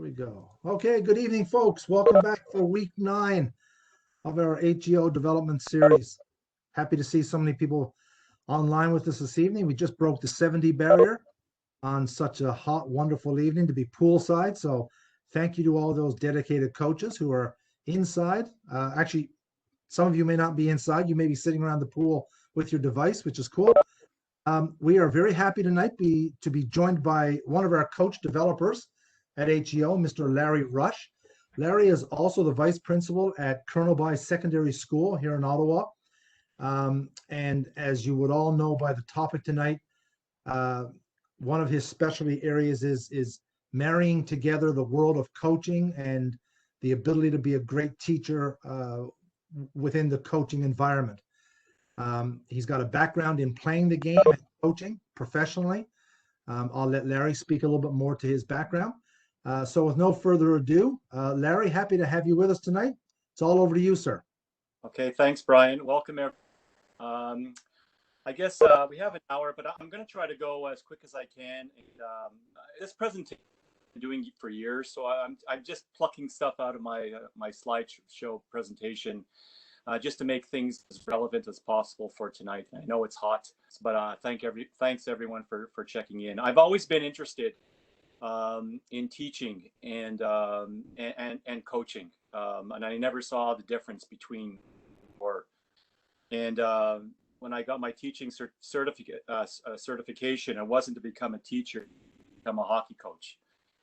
we go. Okay, good evening, folks. Welcome back for week 9 of our HEO development series. Happy to see so many people online with us this evening. We just broke the 70 barrier on such a hot, wonderful evening to be poolside. So thank you to all those dedicated coaches who are inside. Actually, some of you may not be inside. You may be sitting around the pool with your device, which is cool. We are very happy tonight to be joined by one of our coach developers at HEO, Mr. Larry Ruch. Larry is also the vice principal at Colonel By Secondary School here in Ottawa. And as you would all know by the topic tonight, one of his specialty areas is marrying together the world of coaching and the ability to be a great teacher within the coaching environment. He's got a background in playing the game and coaching professionally. I'll let Larry speak a little bit more to his background. So with no further ado, Larry, happy to have you with us tonight. It's all over to you, sir. Okay, thanks, Brian. Welcome, everyone. I guess we have an hour, but I'm going to try to go as quick as I can. And, this presentation I've been doing for years, so I'm just plucking stuff out of my my slideshow presentation just to make things as relevant as possible for tonight. I know it's hot, but thanks everyone for checking in. I've always been interested in teaching and coaching, and I never saw the difference between or. And when I got my teaching certification, it wasn't to become a teacher, become a hockey coach.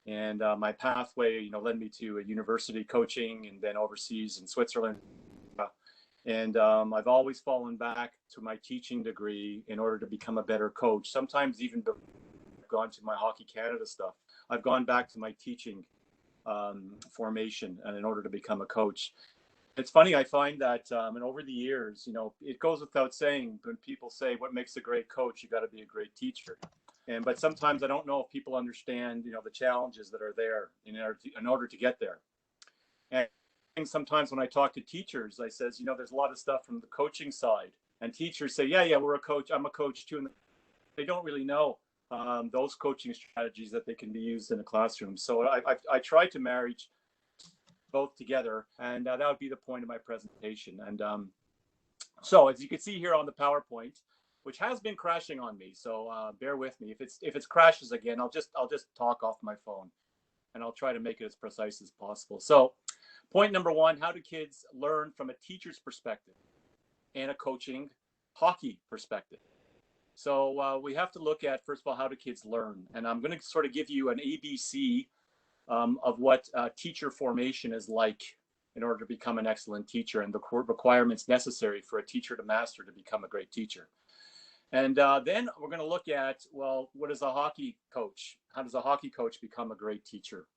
And my pathway, led me to a university coaching and then overseas in Switzerland. And I've always fallen back to my teaching degree in order to become a better coach. Sometimes even I've gone to my Hockey Canada stuff. I've gone back to my teaching formation and in order to become a coach. It's funny, I find that and over the years, it goes without saying when people say what makes a great coach, you got to be a great teacher. But sometimes I don't know if people understand, the challenges that are there in order to get there. And sometimes when I talk to teachers, I says, there's a lot of stuff from the coaching side, and teachers say, yeah, we're a coach. I'm a coach too. And they don't really know those coaching strategies that they can be used in a classroom. So I try to marry both together, and that would be the point of my presentation. And so as you can see here on the PowerPoint, which has been crashing on me, so bear with me. If it crashes again, I'll just talk off my phone, and I'll try to make it as precise as possible. So point number 1, how do kids learn from a teacher's perspective and a coaching hockey perspective? So we have to look at, first of all, how do kids learn? And I'm going to sort of give you an ABC of what teacher formation is like in order to become an excellent teacher and the requirements necessary for a teacher to master to become a great teacher. And then we're going to look at, well, what is a hockey coach? How does a hockey coach become a great teacher?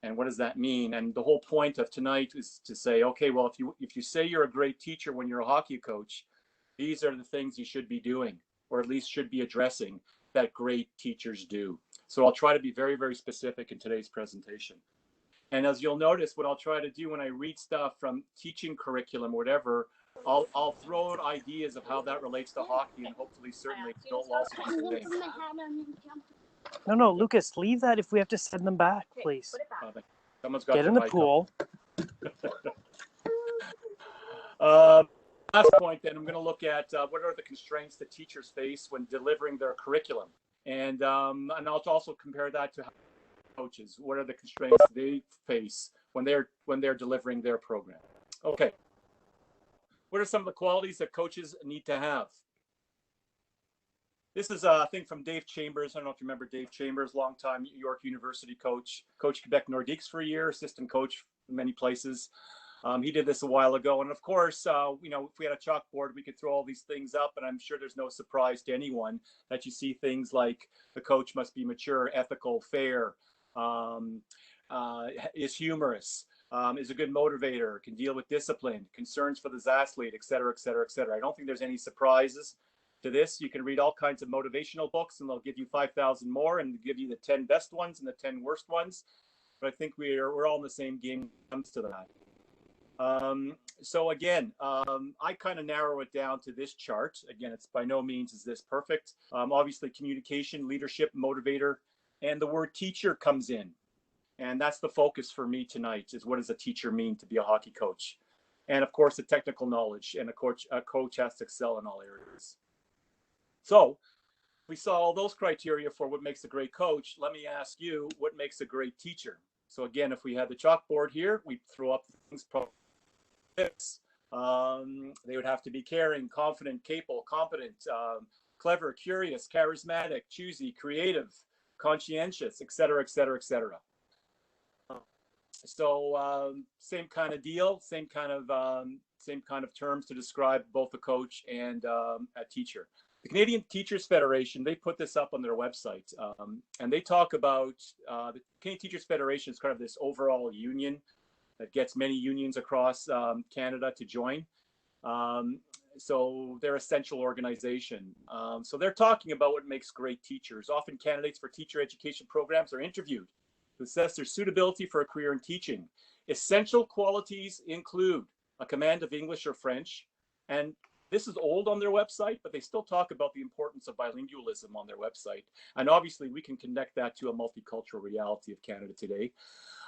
And what does that mean? And the whole point of tonight is to say, okay, well, if you say you're a great teacher when you're a hockey coach, these are the things you should be doing, or at least should be addressing, that great teachers do. So I'll try to be very, very specific in today's presentation. And as you'll notice, what I'll try to do when I read stuff from teaching curriculum, whatever, I'll throw out ideas of how that relates to hockey, and hopefully certainly don't also do the same. No, Lucas, leave that if we have to send them back, please. Someone's got Get in the pool. Last point, then, I'm going to look at what are the constraints that teachers face when delivering their curriculum. And I'll also compare that to coaches. What are the constraints they face when they're delivering their program? Okay. What are some of the qualities that coaches need to have? This is a thing from Dave Chambers. I don't know if you remember Dave Chambers, longtime York University coach, coached Quebec Nordiques for a year, assistant coach in many places. He did this a while ago. And of course, if we had a chalkboard, we could throw all these things up, and I'm sure there's no surprise to anyone that you see things like the coach must be mature, ethical, fair, is humorous, is a good motivator, can deal with discipline, concerns for the athlete, et cetera, et cetera, et cetera. I don't think there's any surprises to this. You can read all kinds of motivational books, and they'll give you 5,000 more and give you the 10 best ones and the 10 worst ones. But I think we're all in the same game when it comes to that. So again, I kind of narrow it down to this chart. Again, it's by no means is this perfect. Obviously, communication, leadership, motivator, and the word teacher comes in. And that's the focus for me tonight, is what does a teacher mean to be a hockey coach? And of course, the technical knowledge, and a coach has to excel in all areas. So we saw all those criteria for what makes a great coach. Let me ask you, what makes a great teacher? So again, if we had the chalkboard here, we'd throw up the things. They would have to be caring, confident, capable, competent, clever, curious, charismatic, choosy, creative, conscientious, etc., etc., etc. So same kind of deal, same kind of terms to describe both a coach and a teacher. The Canadian Teachers Federation, they put this up on their website, and they talk about the Canadian Teachers Federation is kind of this overall union that gets many unions across Canada to join. So they're an essential organization. So they're talking about what makes great teachers. Often candidates for teacher education programs are interviewed to assess their suitability for a career in teaching. Essential qualities include a command of English or French, and this is old on their website, but they still talk about the importance of bilingualism on their website. And obviously we can connect that to a multicultural reality of Canada today.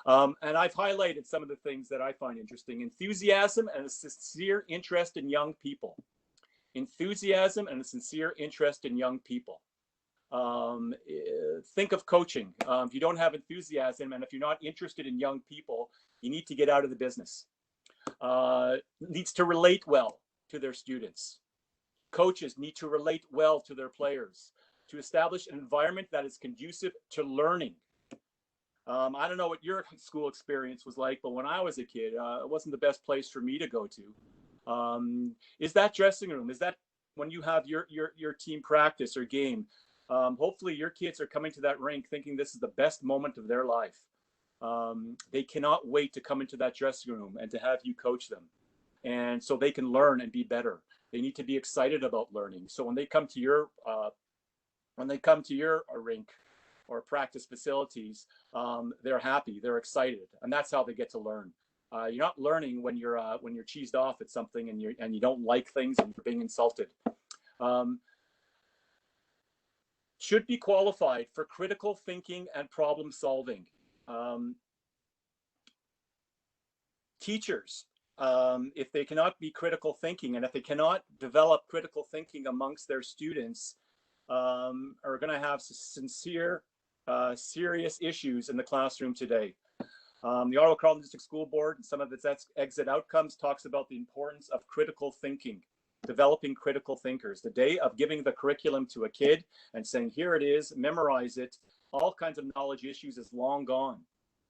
And I've highlighted some of the things that I find interesting. Enthusiasm and a sincere interest in young people. Enthusiasm and a sincere interest in young people. Think of coaching. If you don't have enthusiasm and if you're not interested in young people, you need to get out of the business. Needs to relate well to their students. Coaches need to relate well to their players, to establish an environment that is conducive to learning. I don't know what your school experience was like, but when I was a kid, it wasn't the best place for me to go to. Is that dressing room? Is that when you have your team practice or game? Hopefully your kids are coming to that rink thinking this is the best moment of their life. They cannot wait to come into that dressing room and to have you coach them. And so they can learn and be better. They need to be excited about learning. So when they come to your rink or practice facilities, they're happy, they're excited, and that's how they get to learn. You're not learning when you're cheesed off at something and you don't like things and you're being insulted. Should be qualified for critical thinking and problem solving. Teachers, if they cannot be critical thinking and if they cannot develop critical thinking amongst their students, are going to have sincere, serious issues in the classroom today. The Ottawa Carleton District School Board and some of its exit outcomes talks about the importance of critical thinking, developing critical thinkers. The day of giving the curriculum to a kid and saying, here it is, memorize it, all kinds of knowledge issues is long gone.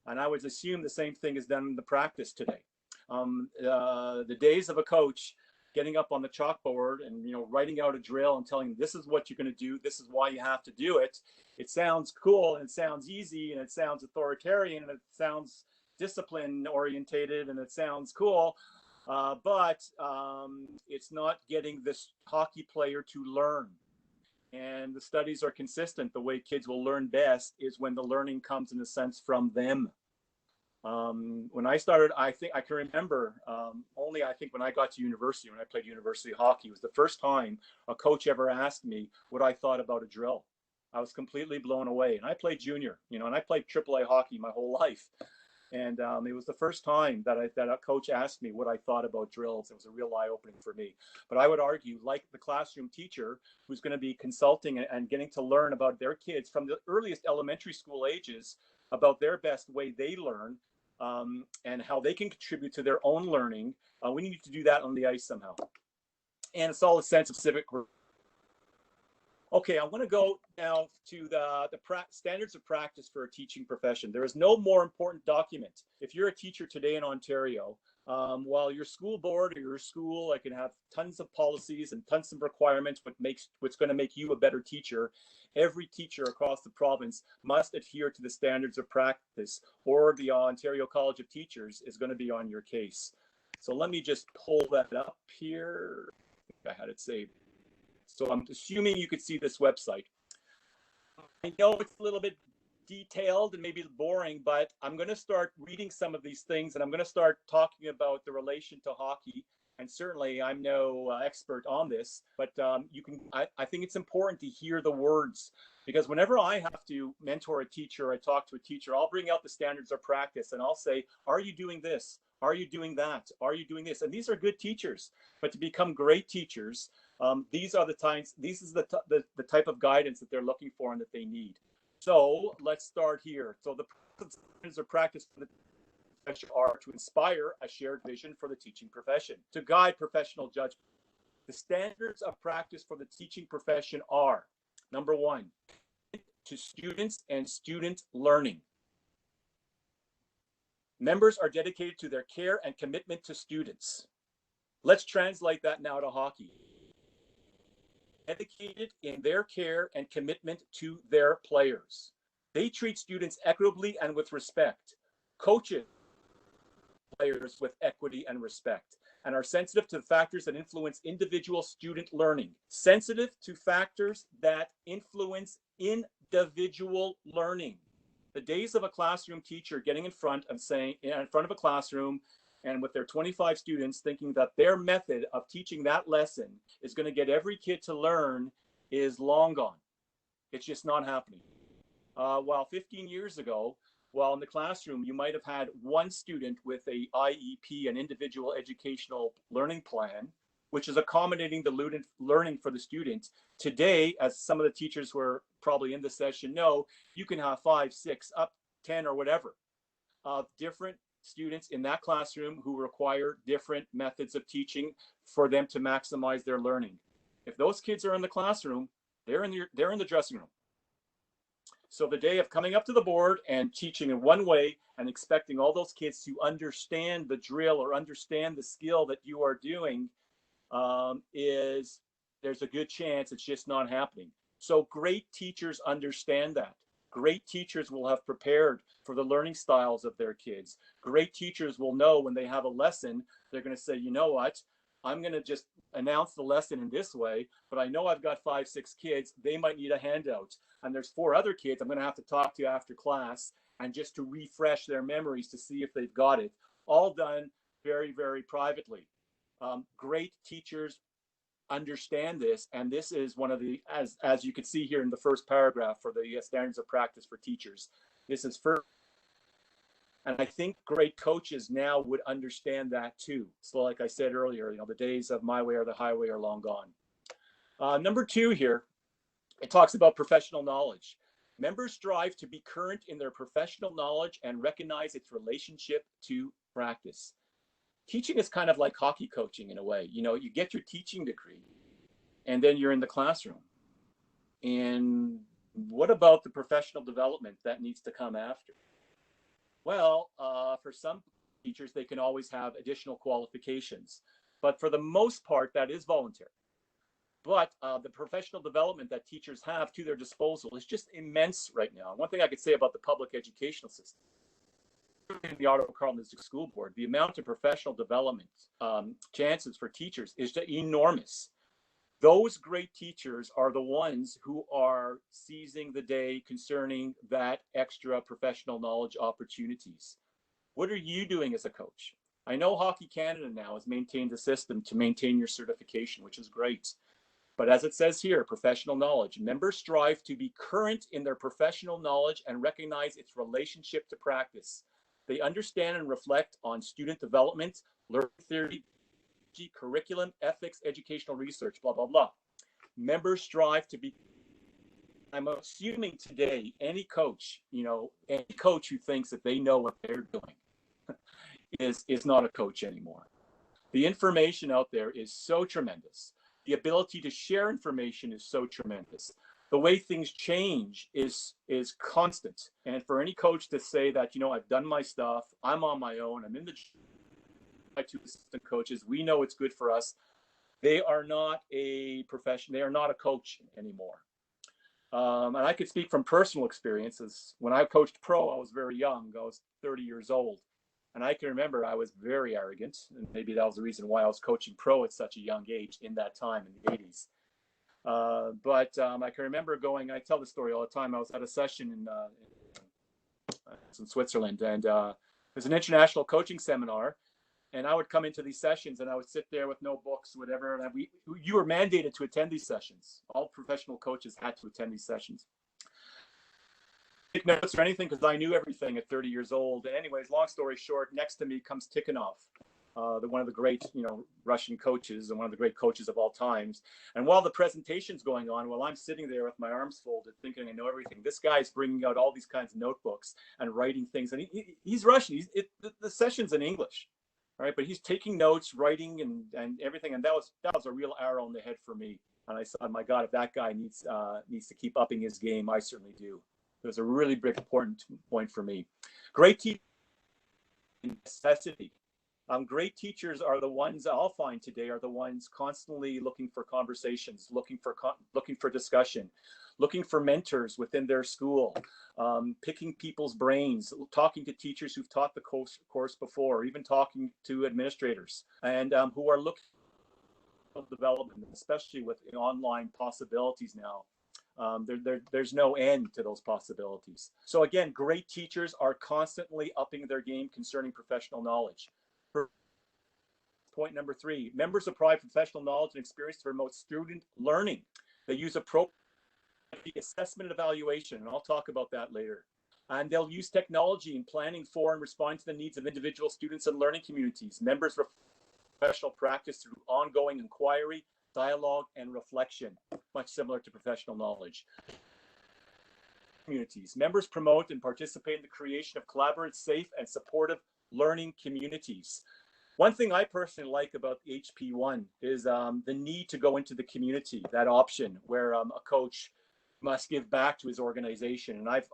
And I would assume the same thing is done in the practice today. The days of a coach getting up on the chalkboard and writing out a drill and telling them, this is what you're going to do, this is why you have to do it. It sounds cool and it sounds easy and it sounds authoritarian and it sounds discipline orientated and it sounds cool, but it's not getting this hockey player to learn. And the studies are consistent. The way kids will learn best is when the learning comes in a sense from them. When I started, I think I can remember only I think when I got to university, when I played university hockey, was the first time a coach ever asked me what I thought about a drill. I was completely blown away. And I played junior, and I played AAA hockey my whole life. And it was the first time that a coach asked me what I thought about drills. It was a real eye-opening for me. But I would argue, like the classroom teacher who's going to be consulting and getting to learn about their kids from the earliest elementary school ages, about their best way they learn, and how they can contribute to their own learning. We need to do that on the ice somehow. And it's all a sense of civic. Okay, I'm going to go now to the standards of practice for a teaching profession. There is no more important document. If you're a teacher today in Ontario, while your school board or your school can have tons of policies and tons of requirements, what's going to make you a better teacher, every teacher across the province must adhere to the standards of practice, or the Ontario College of Teachers is going to be on your case. So let me just pull that up here. I had it saved. So I'm assuming you could see this website. I know it's a little bit detailed and maybe boring, but I'm going to start reading some of these things and I'm going to start talking about the relation to hockey and certainly I'm no expert on this, but I think it's important to hear the words, because whenever I have to mentor a teacher, I talk to a teacher, I'll bring out the standards of practice and I'll say, are you doing this? Are you doing that? Are you doing this? And these are good teachers, but to become great teachers, these are the times, this is the type of guidance that they're looking for and that they need. So let's start here. So the standards of practice for the are to inspire a shared vision for the teaching profession, to guide professional judgment. The standards of practice for the teaching profession are, number one, to students and student learning. Members are dedicated to their care and commitment to students. Let's translate that now to hockey. Dedicated in their care and commitment to their players. They treat students equitably and with respect. Coaches players with equity and respect, and are sensitive to the factors that influence individual student learning. Sensitive to factors that influence individual learning. The days of a classroom teacher getting in front of a classroom and with their 25 students thinking that their method of teaching that lesson is going to get every kid to learn is long gone. It's just not happening. While 15 years ago, while in the classroom, you might have had one student with a IEP, an individual educational learning plan, which is accommodating the learning for the students. Today, as some of the teachers who are probably in this session know, you can have 5, 6, up 10 or whatever of different students in that classroom who require different methods of teaching for them to maximize their learning. If those kids are in the classroom, they're in the dressing room. So the day of coming up to the board and teaching in one way and expecting all those kids to understand the drill or understand the skill that you are doing there's a good chance it's just not happening. So great teachers understand that. Great teachers will have prepared for the learning styles of their kids. Great teachers will know when they have a lesson, they're going to say, you know what, I'm going to just announce the lesson in this way, but I know I've got 5, 6 kids. They might need a handout. And there's 4 other kids I'm going to have to talk to after class and just to refresh their memories to see if they've got it. All done very, very privately. Great teachers understand this. And this is one of the, as you can see here in the first paragraph for the standards of practice for teachers, this is first. And I think great coaches now would understand that too. So like I said earlier, the days of my way or the highway are long gone. Number 2 here, it talks about professional knowledge. Members strive to be current in their professional knowledge and recognize its relationship to practice. Teaching is kind of like hockey coaching in a way. You get your teaching degree and then you're in the classroom. And what about the professional development that needs to come after? Well, for some teachers, they can always have additional qualifications. But for the most part, that is voluntary. But the professional development that teachers have to their disposal is just immense right now. One thing I could say about the public educational system, in the Ottawa Carleton District School Board, the amount of professional development chances for teachers is just enormous. Those great teachers are the ones who are seizing the day concerning that extra professional knowledge opportunities. What are you doing as a coach? I know Hockey Canada now has maintained a system to maintain your certification, which is great. But as it says here, professional knowledge. Members strive to be current in their professional knowledge and recognize its relationship to practice. They understand and reflect on student development, learning theory, curriculum, ethics, educational research, blah, blah, blah. Members strive to be, I'm assuming today, any coach who thinks that they know what they're doing is not a coach anymore. The information out there is so tremendous. The ability to share information is so tremendous. The way things change is constant. And for any coach to say that, I've done my stuff, I'm on my own, I'm in the my 2 assistant coaches, we know it's good for us. They are not a profession. They are not a coach anymore. And I could speak from personal experiences. When I coached pro, I was very young. I was 30 years old. And I can remember I was very arrogant. And maybe that was the reason why I was coaching pro at such a young age in that time in the 80s. But I can remember I tell the story all the time. I was at a session in Switzerland, and it was an international coaching seminar. And I would come into these sessions and I would sit there with no books, whatever. And you were mandated to attend these sessions. All professional coaches had to attend these sessions. Take notes or anything because I knew everything at 30 years old. And anyways, long story short, next to me comes Tikhonov, one of the great, Russian coaches and one of the great coaches of all times. And while the presentation's going on, while I'm sitting there with my arms folded, thinking I know everything, this guy's bringing out all these kinds of notebooks and writing things. And he's Russian. The session's in English. All right, but he's taking notes, writing, and everything, and that was a real arrow in the head for me. And I said, "My God, if that guy needs to keep upping his game, I certainly do." It was a really big important point for me. Great teaching necessity. Great teachers are the ones I'll find today are the ones constantly looking for conversations, looking for discussion, looking for mentors within their school, picking people's brains, talking to teachers who've taught the course before, even talking to administrators, and who are looking for development, especially with online possibilities now. There's no end to those possibilities. So again, great teachers are constantly upping their game concerning professional knowledge. Point number 3, members apply professional knowledge and experience to promote student learning. They use appropriate assessment and evaluation, and I'll talk about that later. And they'll use technology in planning for and respond to the needs of individual students and learning communities. Members professional practice through ongoing inquiry, dialogue, and reflection, much similar to professional knowledge. Communities. Members promote and participate in the creation of collaborative, safe, and supportive learning communities. One thing I personally like about HP1 is the need to go into the community, that option where a coach must give back to his organization. And I've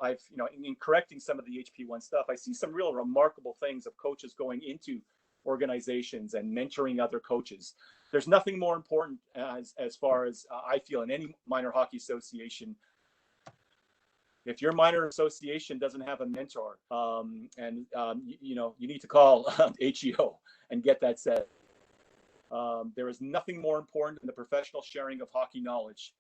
in correcting some of the HP1 stuff, I see some real remarkable things of coaches going into organizations and mentoring other coaches. There's nothing more important as far as I feel in any minor hockey association. If your minor association doesn't have a mentor, you need to call HEO and get that set. There is nothing more important than the professional sharing of hockey knowledge.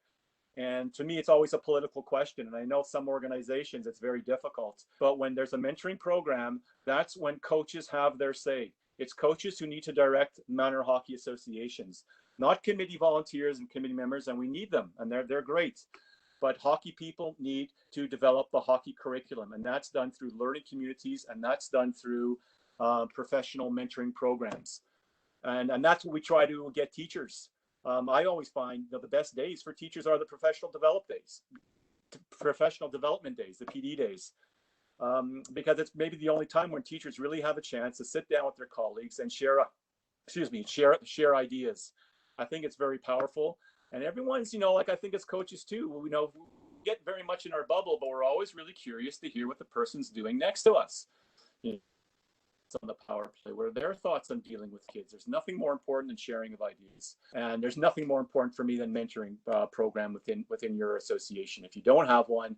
And to me, it's always a political question. And I know some organizations, it's very difficult. But when there's a mentoring program, that's when coaches have their say. It's coaches who need to direct minor hockey associations, not committee volunteers and committee members. And we need them, and they're great. But hockey people need to develop the hockey curriculum, and that's done through learning communities, and that's done through professional mentoring programs. And that's what we try to get teachers. I always find the best days for teachers are the professional development days, the PD days, because it's maybe the only time when teachers really have a chance to sit down with their colleagues and share ideas. I think it's very powerful. And everyone's, like I think as coaches too, we get very much in our bubble, but we're always really curious to hear what the person's doing next to us. On the power play, what are their thoughts on dealing with kids? There's nothing more important than sharing of ideas, and there's nothing more important for me than mentoring program within your association. If you don't have one,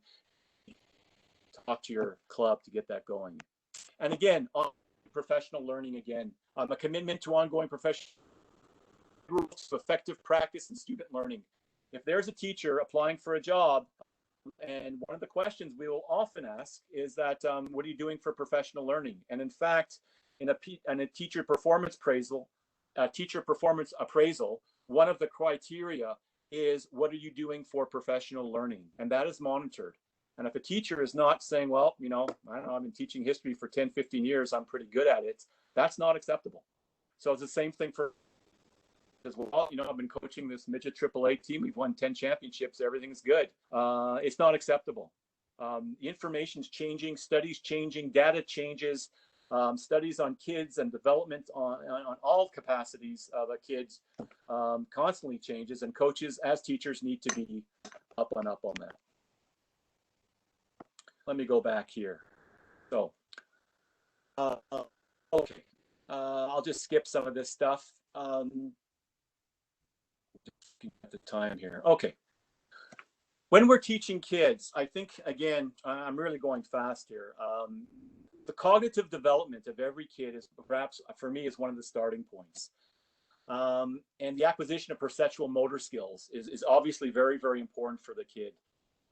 talk to your club to get that going. And again, on professional learning, a commitment to ongoing professional groups, effective practice, and student learning. If there's a teacher applying for a job, and one of the questions we will often ask is that, what are you doing for professional learning? And in fact, in a teacher performance appraisal, one of the criteria is, what are you doing for professional learning? And that is monitored. And if a teacher is not saying, well, I don't know, I've been teaching history for 10, 15 years, I'm pretty good at it, that's not acceptable. So it's the same thing for as well. I've been coaching this midget AAA team. We've won 10 championships. Everything's good. It's not acceptable. The information's changing, studies changing, data changes, studies on kids and development on all capacities of a kids constantly changes, and coaches as teachers need to be up on that. Let me go back here. So, okay. I'll just skip some of this stuff. At the time here. Okay. When we're teaching kids, I think, again, I'm really going fast here. The cognitive development of every kid is perhaps, for me, is one of the starting points. And the acquisition of perceptual motor skills is obviously very, very important for the kid.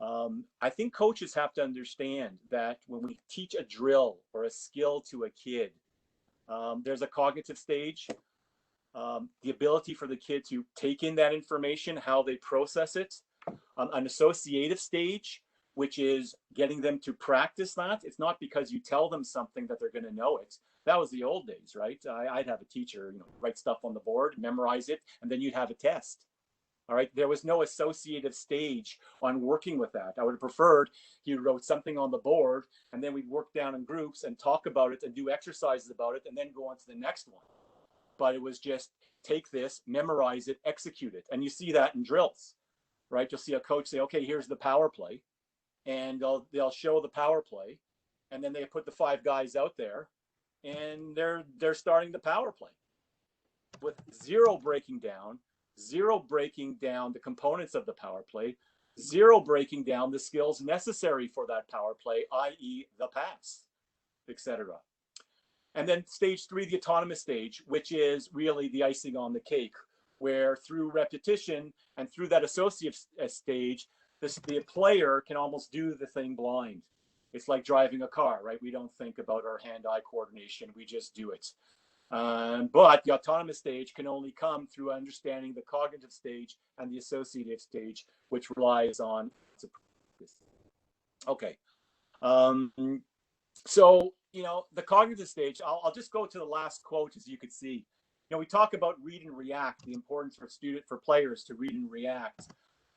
I think coaches have to understand that when we teach a drill or a skill to a kid, There's a cognitive stage, the ability for the kid to take in that information, how they process it. An associative stage, which is getting them to practice that. It's not because you tell them something that they're going to know it. That was the old days, right? I'd have a teacher, write stuff on the board, memorize it, and then you'd have a test. All right. There was no associative stage on working with that. I would have preferred he wrote something on the board and then we'd work down in groups and talk about it and do exercises about it and then go on to the next one. But it was just take this, memorize it, execute it. And you see that in drills, right? You'll see a coach say, okay, here's the power play. And they'll show the power play. And then they put the 5 guys out there and they're starting the power play with zero breaking down the components of the power play, zero breaking down the skills necessary for that power play, i.e. the pass, etc. And then stage 3, the autonomous stage, which is really the icing on the cake, where through repetition and through that associative stage, the player can almost do the thing blind. It's like driving a car, right? We don't think about our hand-eye coordination. We just do it. But the autonomous stage can only come through understanding the cognitive stage and the associative stage, which relies on. Okay. So, the cognitive stage, I'll just go to the last quote, as you could see. We talk about read and react, the importance for players to read and react.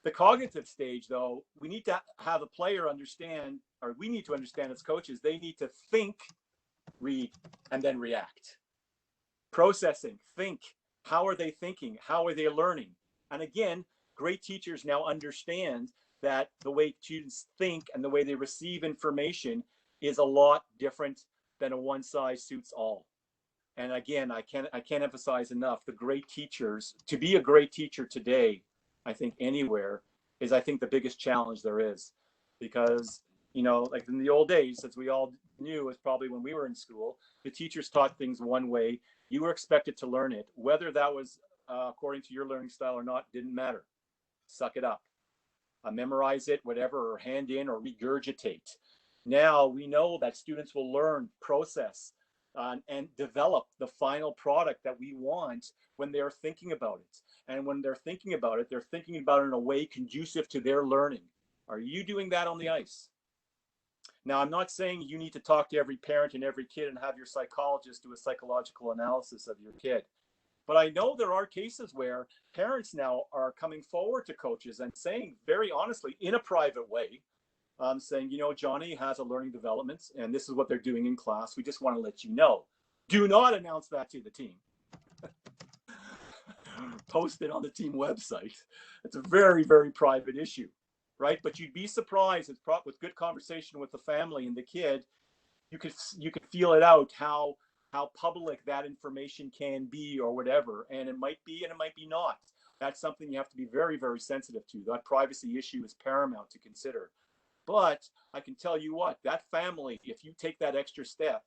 The cognitive stage, though, we need to have a player understand, or we need to understand as coaches, they need to think, read, and then react. Processing, think, how are they thinking? How are they learning? And again, great teachers now understand that the way students think and the way they receive information is a lot different than a one size suits all. And again, I can't emphasize enough, the great teachers, to be a great teacher today, I think anywhere, is I think the biggest challenge there is. Because, like in the old days, as we all knew, is probably when we were in school, the teachers taught things one way. You were expected to learn it. Whether that was according to your learning style or not, didn't matter. Suck it up. Memorize it, whatever, or hand in or regurgitate. Now we know that students will learn, process, and develop the final product that we want when they're thinking about it. And when they're thinking about it in a way conducive to their learning. Are you doing that on the ice? Now, I'm not saying you need to talk to every parent and every kid and have your psychologist do a psychological analysis of your kid. But I know there are cases where parents now are coming forward to coaches and saying very honestly, in a private way, saying, Johnny has a learning development and this is what they're doing in class. We just want to let you know. Do not announce that to the team. Post it on the team website. It's a very, very private issue. Right, but you'd be surprised with good conversation with the family and the kid, you could feel it out how public that information can be or whatever, and it might be and it might be not. That's something you have to be very, very sensitive to. That privacy issue is paramount to consider. But I can tell you what, that family, if you take that extra step,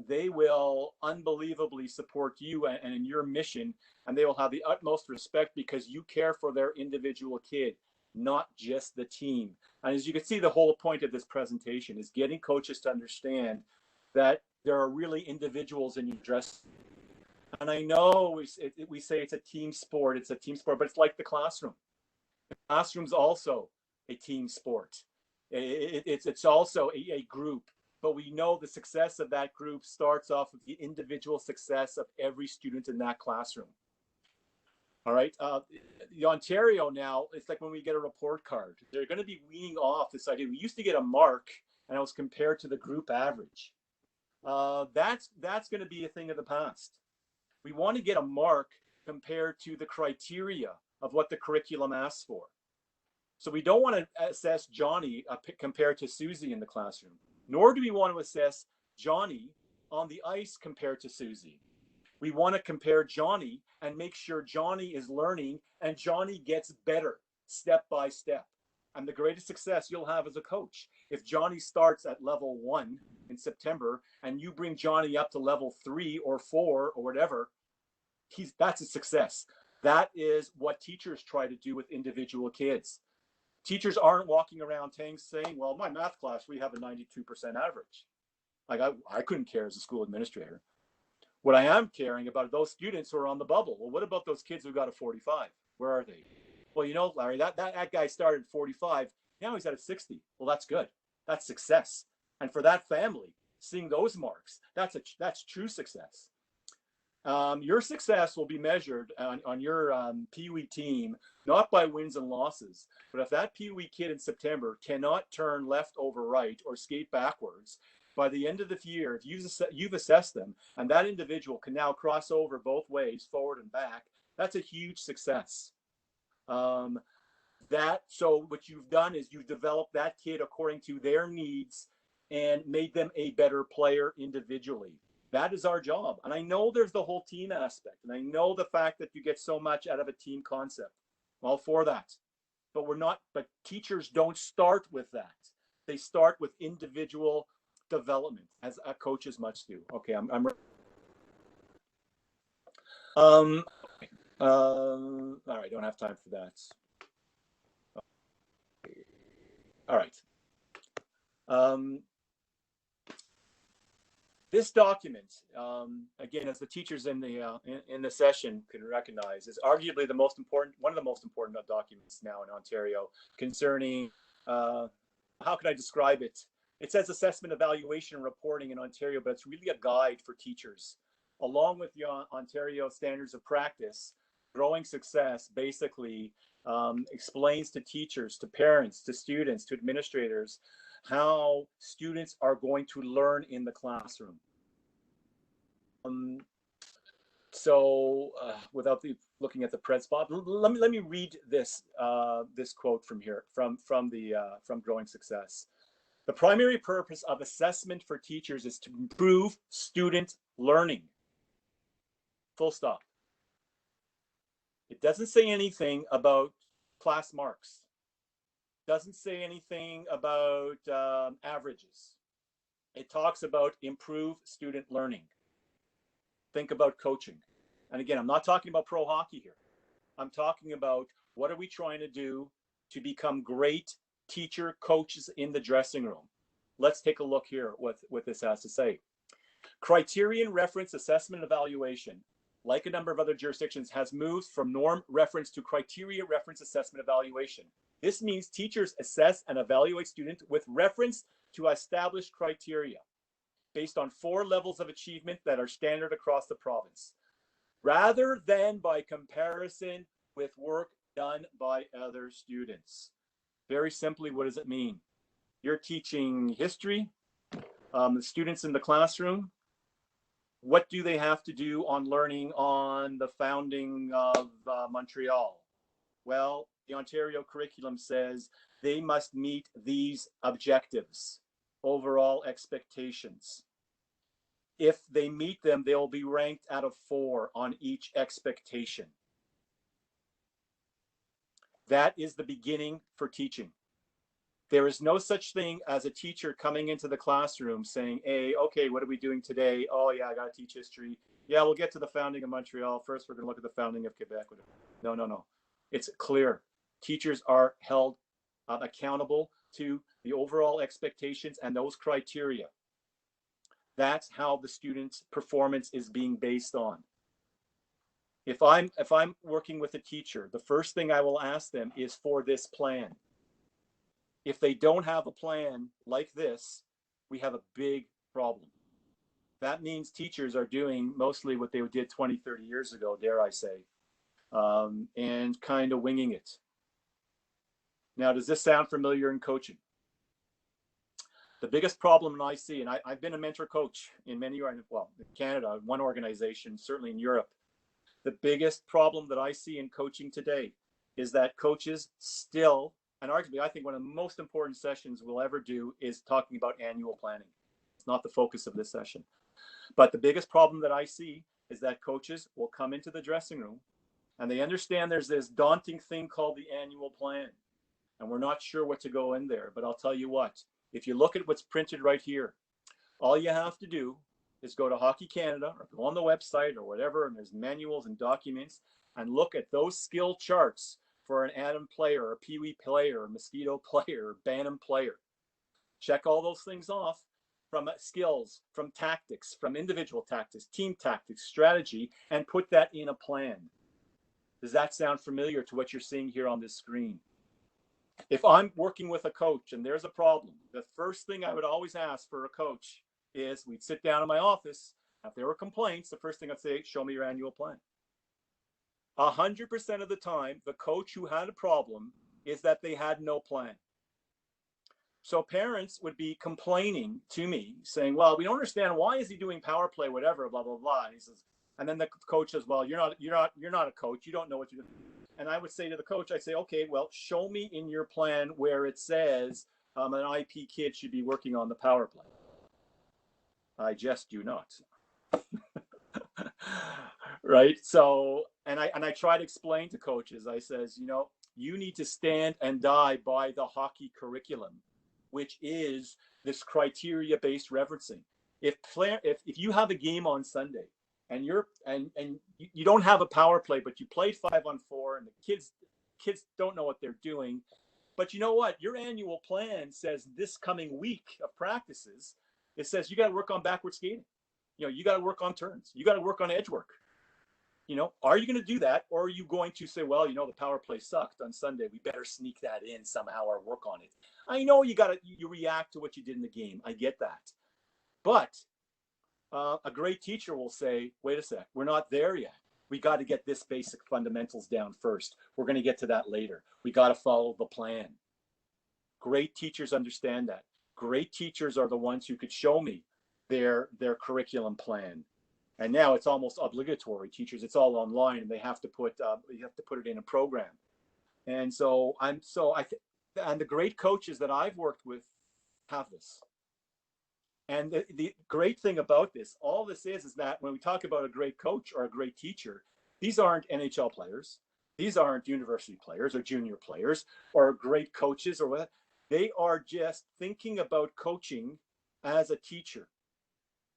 they will unbelievably support you and in your mission, and they will have the utmost respect because you care for their individual kid, not just the team. And as you can see, the whole point of this presentation is getting coaches to understand that there are really individuals in your dress. And I know we say it's a team sport, but it's like the classroom. The classroom's also a team sport. It's also a group, but we know the success of that group starts off with the individual success of every student in that classroom. All right. The Ontario now, it's like when we get a report card, they're going to be weaning off this idea. We used to get a mark and it was compared to the group average. That's going to be a thing of the past. We want to get a mark compared to the criteria of what the curriculum asks for. So we don't want to assess Johnny compared to Susie in the classroom, nor do we want to assess Johnny on the ice compared to Susie. We want to compare Johnny and make sure Johnny is learning and Johnny gets better step by step. And the greatest success you'll have as a coach, if Johnny starts at level 1 in September and you bring Johnny up to level 3 or 4 or whatever, that's a success. That is what teachers try to do with individual kids. Teachers aren't walking around saying, well, my math class, we have a 92% average. Like I couldn't care as a school administrator. What I am caring about are those students who are on the bubble. Well, what about those kids who got a 45? Where are they? Well, you know, Larry, that guy started at 45. Now he's at a 60. Well, that's good. That's success. And for that family, seeing those marks, that's true success. Your success will be measured on your Pee Wee team, not by wins and losses, but if that Pee Wee kid in September cannot turn left over right or skate backwards, by the end of the year, if you've assessed them and that individual can now cross over both ways, forward and back, that's a huge success. So what you've done is you've developed that kid according to their needs and made them a better player individually. That is our job. And I know there's the whole team aspect, and I know the fact that you get so much out of a team concept. All for that. But teachers don't start with that. They start with individual development, as coaches much do. Okay, all right, don't have time for that. All right. This document, again, as the teachers in the session can recognize, is arguably one of the most important documents now in Ontario concerning, how can I describe it? It says assessment, evaluation, and reporting in Ontario, but it's really a guide for teachers. Along with the Ontario Standards of Practice, Growing Success basically explains to teachers, to parents, to students, to administrators, how students are going to learn in the classroom. Without looking at the print spot, let me read this quote from here, from Growing Success. The primary purpose of assessment for teachers is to improve student learning. Full stop. It doesn't say anything about class marks. Doesn't say anything about averages. It talks about improve student learning. Think about coaching. And again, I'm not talking about pro hockey here. I'm talking about what are we trying to do to become great teacher coaches in the dressing room. Let's take a look here what this has to say. Criterion reference assessment evaluation, like a number of other jurisdictions, has moved from norm reference to criteria reference assessment evaluation. This means teachers assess and evaluate students with reference to established criteria based on 4 levels of achievement that are standard across the province, rather than by comparison with work done by other students. Very simply, what does it mean? You're teaching history, the students in the classroom, what do they have to do on learning on the founding of Montreal? Well, the Ontario curriculum says they must meet these objectives, overall expectations. If they meet them, they'll be ranked out of 4 on each expectation. That is the beginning for teaching. There is no such thing as a teacher coming into the classroom saying, hey, okay, what are we doing today? Oh yeah, I got to teach history. Yeah, we'll get to the founding of Montreal. First, we're going to look at the founding of Quebec. No. It's clear. Teachers are held accountable to the overall expectations and those criteria. That's how the student's performance is being based on. If I'm working with a teacher, the first thing I will ask them is for this plan. If they don't have a plan like this, we have a big problem. That means teachers are doing mostly what they did 20, 30 years ago, dare I say, and kind of winging it. Now, does this sound familiar in coaching? The biggest problem I see, and I've been a mentor coach in many, well, in Canada, one organization, certainly in Europe. The biggest problem that I see in coaching today is that coaches still, and arguably I think one of the most important sessions we'll ever do is talking about annual planning. It's not the focus of this session. But the biggest problem that I see is that coaches will come into the dressing room and they understand there's this daunting thing called the annual plan. And we're not sure what to go in there. But I'll tell you what, if you look at what's printed right here, all you have to do is go to Hockey Canada or go on the website or whatever, and there's manuals and documents, and look at those skill charts for an Adam player, a Pee Wee player, a Mosquito player, a Bantam player. Check all those things off. from skills, from tactics, from individual tactics, team tactics, strategy, and put that in a plan. Does that sound familiar to what you're seeing here on this screen? If I'm working with a coach and there's a problem, the first thing I would always ask for a coach is we'd sit down in my office. If there were complaints, the first thing I'd say, show me your annual plan. 100% of the time, the coach who had a problem is that they had no plan. So parents would be complaining to me saying, well, we don't understand, why is he doing power play, whatever, blah, blah, blah. And he says, and then the coach says, well, you're not a coach. You don't know what you're doing. And I would say to the coach, I say, okay, well, show me in your plan where it says an IP kid should be working on the power play. I just do not. Right. So, and I try to explain to coaches, I says, you know, you need to stand and die by the hockey curriculum, which is this criteria-based referencing. If you have a game on Sunday and you don't have a power play, but you played 5-on-4 and the kids don't know what they're doing, but you know what? Your annual plan says this coming week of practices, it says you got to work on backward skating. You know, you got to work on turns. You got to work on edge work. You know, are you going to do that? Or are you going to say, well, you know, the power play sucked on Sunday. We better sneak that in somehow or work on it. I know you react to what you did in the game. I get that. But a great teacher will say, wait a sec, we're not there yet. We got to get this basic fundamentals down first. We're going to get to that later. We got to follow the plan. Great teachers understand that. Great teachers are the ones who could show me their curriculum plan. And now it's almost obligatory. Teachers, it's all online, and they have to put it in a program. And so and the great coaches that I've worked with have this. And the great thing about this, all this is that when we talk about a great coach or a great teacher, these aren't NHL players. These aren't university players or junior players or great coaches or what. They are just thinking about coaching as a teacher.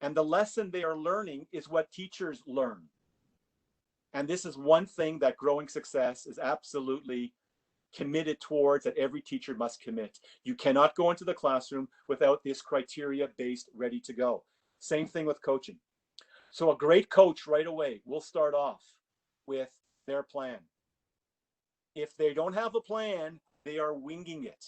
And the lesson they are learning is what teachers learn. And this is one thing that Growing Success is absolutely committed towards, that every teacher must commit. You cannot go into the classroom without this criteria-based, ready to go. Same thing with coaching. So a great coach right away will start off with their plan. If they don't have a plan, they are winging it.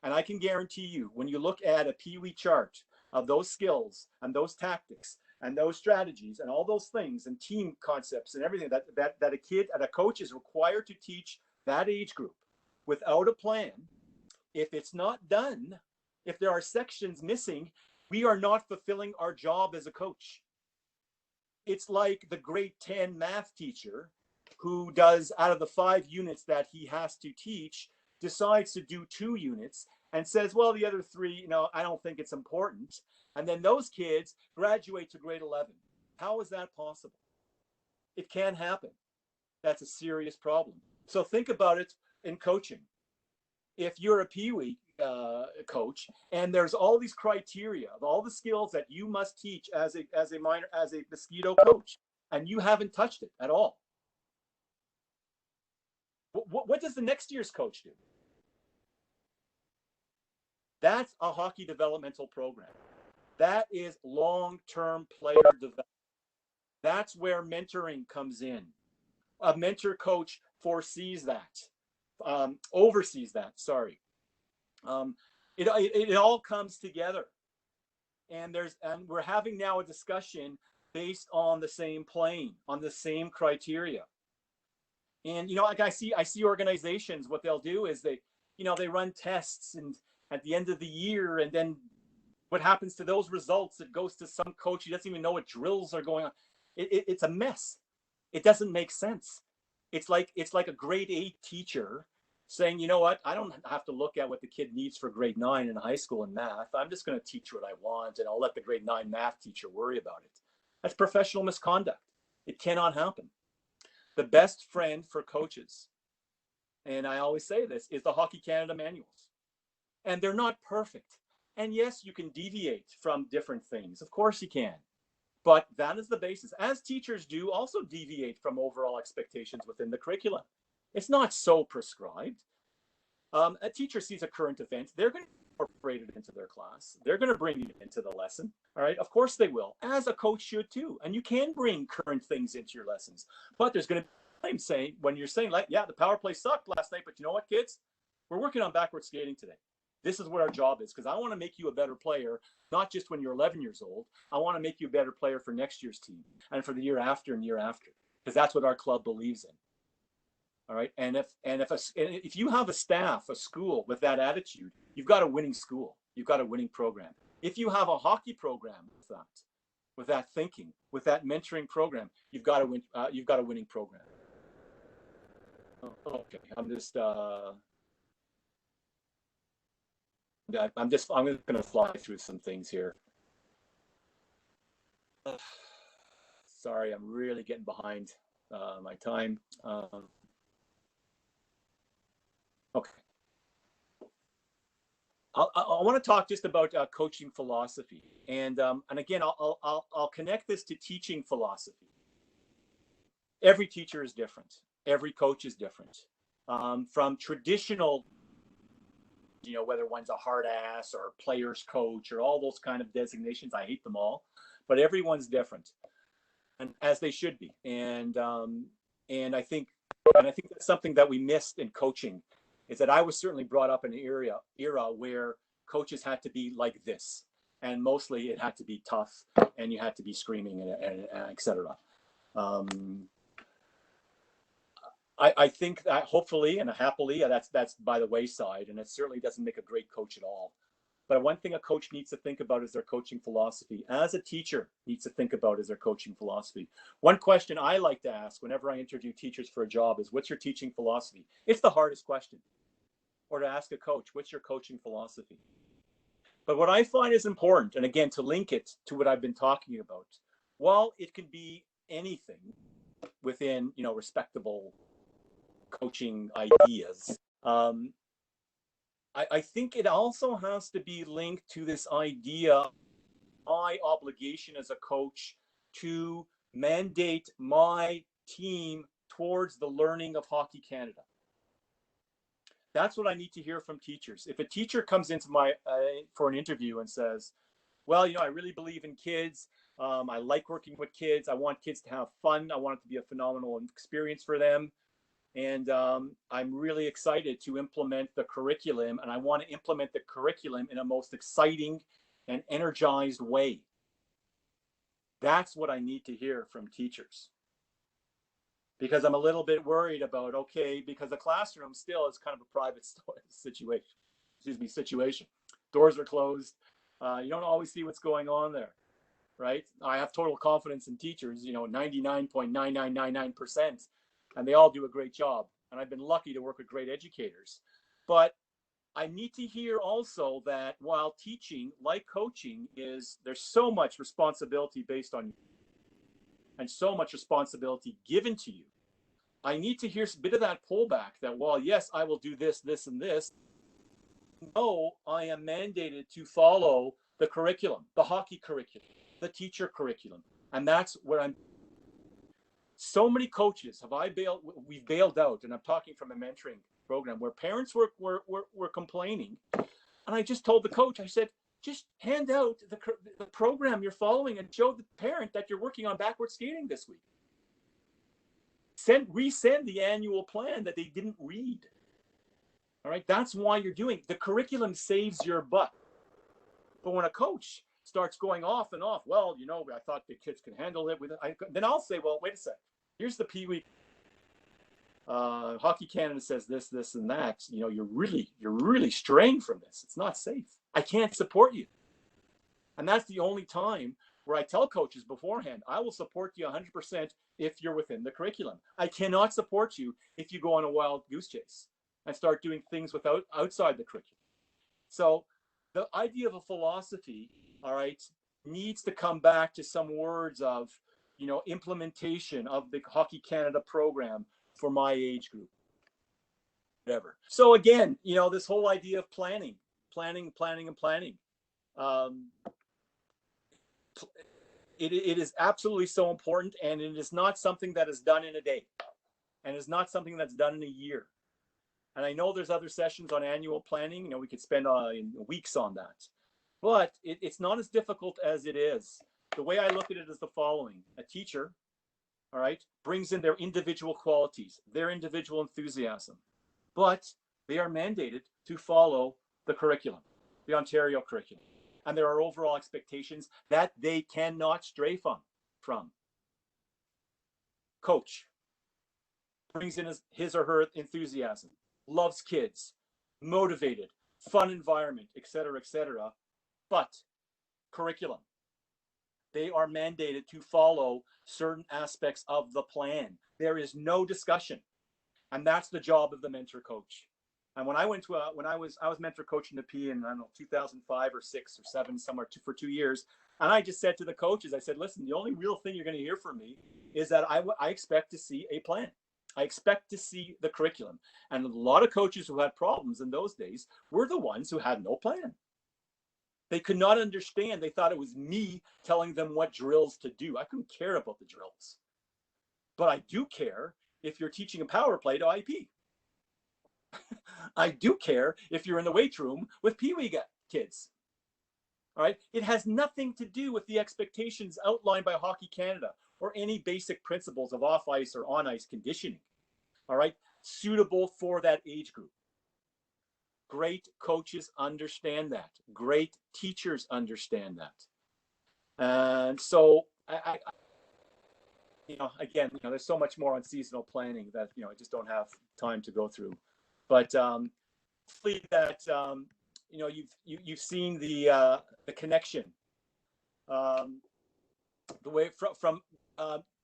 And I can guarantee you, when you look at a Pee-wee chart of those skills and those tactics and those strategies and all those things and team concepts and everything that a kid and a coach is required to teach that age group without a plan, if it's not done, if there are sections missing, we are not fulfilling our job as a coach. It's like the grade 10 math teacher who does, out of the 5 units that he has to teach, decides to do 2 units and says, well, the other 3, you know, I don't think it's important. And then those kids graduate to grade 11. How is that possible? It can happen. That's a serious problem. So think about it in coaching. If you're a Pee-wee coach and there's all these criteria of all the skills that you must teach as a mosquito coach, and you haven't touched it at all, what does the next year's coach do? That's a hockey developmental program. That is long-term player development. That's where mentoring comes in. A mentor coach foresees that, oversees that, sorry. It all comes together. And we're having now a discussion based on the same plane, on the same criteria. And, you know, like I see organizations, what they'll do is they run tests, and at the end of the year, and then what happens to those results? It goes to some coach. He doesn't even know what drills are going on. It's a mess. It doesn't make sense. It's like a grade 8 teacher saying, you know what? I don't have to look at what the kid needs for grade 9 in high school in math. I'm just going to teach what I want, and I'll let the grade 9 math teacher worry about it. That's professional misconduct. It cannot happen. The best friend for coaches, and I always say this, is the Hockey Canada manuals. And they're not perfect. And yes, you can deviate from different things. Of course you can. But that is the basis. As teachers do also deviate from overall expectations within the curriculum. It's not so prescribed. A teacher sees a current event. They're going to incorporated into their class. They're going to bring you into the lesson. All right. Of course they will, as a coach should too. And you can bring current things into your lessons. But there's going to be time saying, when you're saying, like, yeah, the power play sucked last night, but you know what, kids? We're working on backward skating today. This is what our job is, because I want to make you a better player, not just when you're 11 years old. I want to make you a better player for next year's team and for the year after and year after, because that's what our club believes in. All right. And if you have a staff, a school with that attitude, you've got a winning school. You've got a winning program. If you have a hockey program with that thinking, with that mentoring program, you've got a winning program. Okay. I'm going to fly through some things here. Sorry, I'm really getting behind my time. Okay. I want to talk just about coaching philosophy, and again, I'll connect this to teaching philosophy. Every teacher is different. Every coach is different. From traditional, whether one's a hard ass or a player's coach or all those kind of designations, I hate them all, but everyone's different, and as they should be. And I think that's something that we missed in coaching. Is that I was certainly brought up in an era where coaches had to be like this, and mostly it had to be tough, and you had to be screaming and et cetera. I think that hopefully and happily that's by the wayside, and it certainly doesn't make a great coach at all. But one thing a coach needs to think about is their coaching philosophy. As a teacher needs to think about is their coaching philosophy. One question I like to ask whenever I interview teachers for a job is, what's your teaching philosophy? It's the hardest question. Or to ask a coach, what's your coaching philosophy? But what I find is important, and again, to link it to what I've been talking about, while it can be anything within, respectable coaching ideas, I think it also has to be linked to this idea, my obligation as a coach to mandate my team towards the learning of Hockey Canada. That's what I need to hear from teachers. If a teacher comes into my for an interview and says, well, I really believe in kids. I like working with kids. I want kids to have fun. I want it to be a phenomenal experience for them. And I'm really excited to implement the curriculum, and I want to implement the curriculum in a most exciting and energized way. That's what I need to hear from teachers. Because I'm a little bit worried about, because the classroom still is kind of a private situation. Doors are closed. You don't always see what's going on there, right? I have total confidence in teachers, 99.9999%, and they all do a great job. And I've been lucky to work with great educators. But I need to hear also that while teaching, like coaching, there's so much responsibility based on you, and so much responsibility given to you. I need to hear a bit of that pullback that, while yes, I will do this, this, and this, no, I am mandated to follow the curriculum, the hockey curriculum, the teacher curriculum. And that's where so many coaches we've bailed out, and I'm talking from a mentoring program where parents were complaining. And I just told the coach, I said, just hand out the program you're following and show the parent that you're working on backward skating this week. Resend the annual plan that they didn't read. All right, that's why you're doing the curriculum saves your butt. But when a coach starts going off and off, well, I thought the kids could handle it then I'll say, well, wait a sec. Here's the Pee Wee. Hockey Canada says this, this, and that. You're really straying from this. It's not safe. I can't support you. And that's the only time where I tell coaches beforehand, I will support you 100% if you're within the curriculum. I cannot support you if you go on a wild goose chase and start doing things outside the curriculum. So the idea of a philosophy, all right, needs to come back to some words of, implementation of the Hockey Canada program for my age group, whatever. So again, this whole idea of planning. It is absolutely so important, and it is not something that is done in a day, and it's not something that's done in a year. And I know there's other sessions on annual planning. You know, we could spend weeks on that. But it's not as difficult as it is. The way I look at it is the following. A teacher, all right, brings in their individual qualities, their individual enthusiasm, but they are mandated to follow the curriculum, the Ontario curriculum. And there are overall expectations that they cannot stray from. Coach brings in his or her enthusiasm, loves kids, motivated, fun environment, etc., etc. But curriculum, they are mandated to follow certain aspects of the plan. There is no discussion, and that's the job of the mentor coach. And when I went to I was mentor coaching the P in, I don't know, 2005 or 6 or 7, somewhere for 2 years. And I just said to the coaches, I said, listen, the only real thing you're going to hear from me is that I expect to see a plan. I expect to see the curriculum. And a lot of coaches who had problems in those days were the ones who had no plan. They could not understand. They thought it was me telling them what drills to do. I couldn't care about the drills. But I do care if you're teaching a power play to IP. I do care if you're in the weight room with Pee-wee kids. All right. It has nothing to do with the expectations outlined by Hockey Canada or any basic principles of off-ice or on-ice conditioning. All right. Suitable for that age group. Great coaches understand that. Great teachers understand that. And so, again, there's so much more on seasonal planning that, I just don't have time to go through. But hopefully that, you've seen the connection. The way from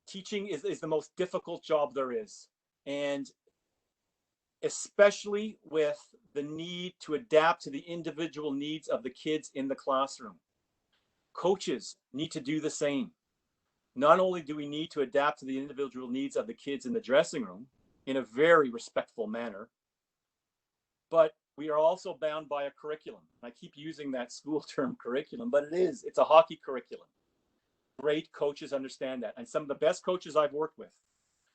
teaching is the most difficult job there is. And especially with the need to adapt to the individual needs of the kids in the classroom. Coaches need to do the same. Not only do we need to adapt to the individual needs of the kids in the dressing room in a very respectful manner, but we are also bound by a curriculum. I keep using that school term curriculum, but it's a hockey curriculum. Great coaches understand that. And some of the best coaches I've worked with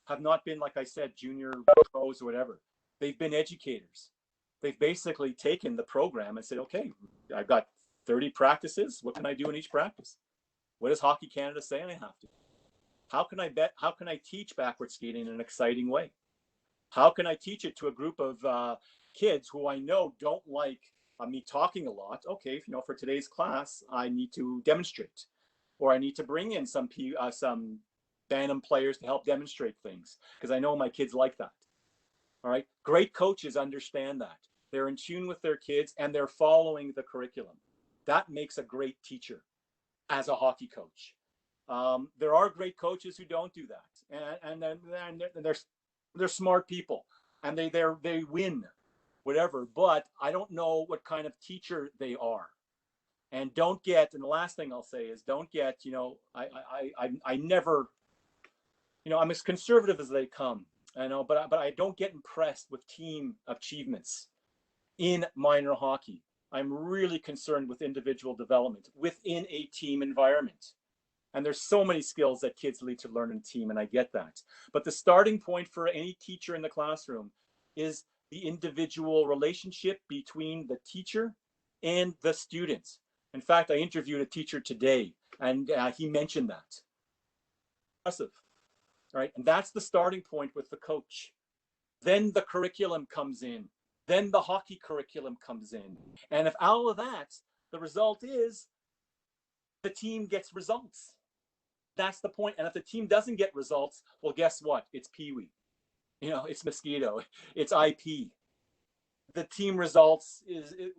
have not been, like I said, junior pros or whatever. They've been educators. They've basically taken the program and said, okay, I've got 30 practices. What can I do in each practice? What does Hockey Canada say I have to? How can I teach backward skating in an exciting way? How can I teach it to a group of kids who I know don't like me talking a lot? Okay, for today's class, I need to demonstrate, or I need to bring in some Bantam players to help demonstrate things because I know my kids like that. All right. Great coaches understand that. They're in tune with their kids and they're following the curriculum. That makes a great teacher as a hockey coach. There are great coaches who don't do that. And they're smart people and they win whatever, but I don't know what kind of teacher they are. And don't get, and the last thing I'll say is don't get, I never, I'm as conservative as they come. I know, but I don't get impressed with team achievements in minor hockey. I'm really concerned with individual development within a team environment. And there's so many skills that kids need to learn in a team, and I get that. But the starting point for any teacher in the classroom is the individual relationship between the teacher and the students. In fact, I interviewed a teacher today, and he mentioned that. Impressive. All right, and that's the starting point with the coach. Then the curriculum comes in. Then the hockey curriculum comes in. And if all of that, the result is the team gets results. That's the point. And if the team doesn't get results, well, guess what? It's Pee-wee. It's Mosquito. It's IP. The team results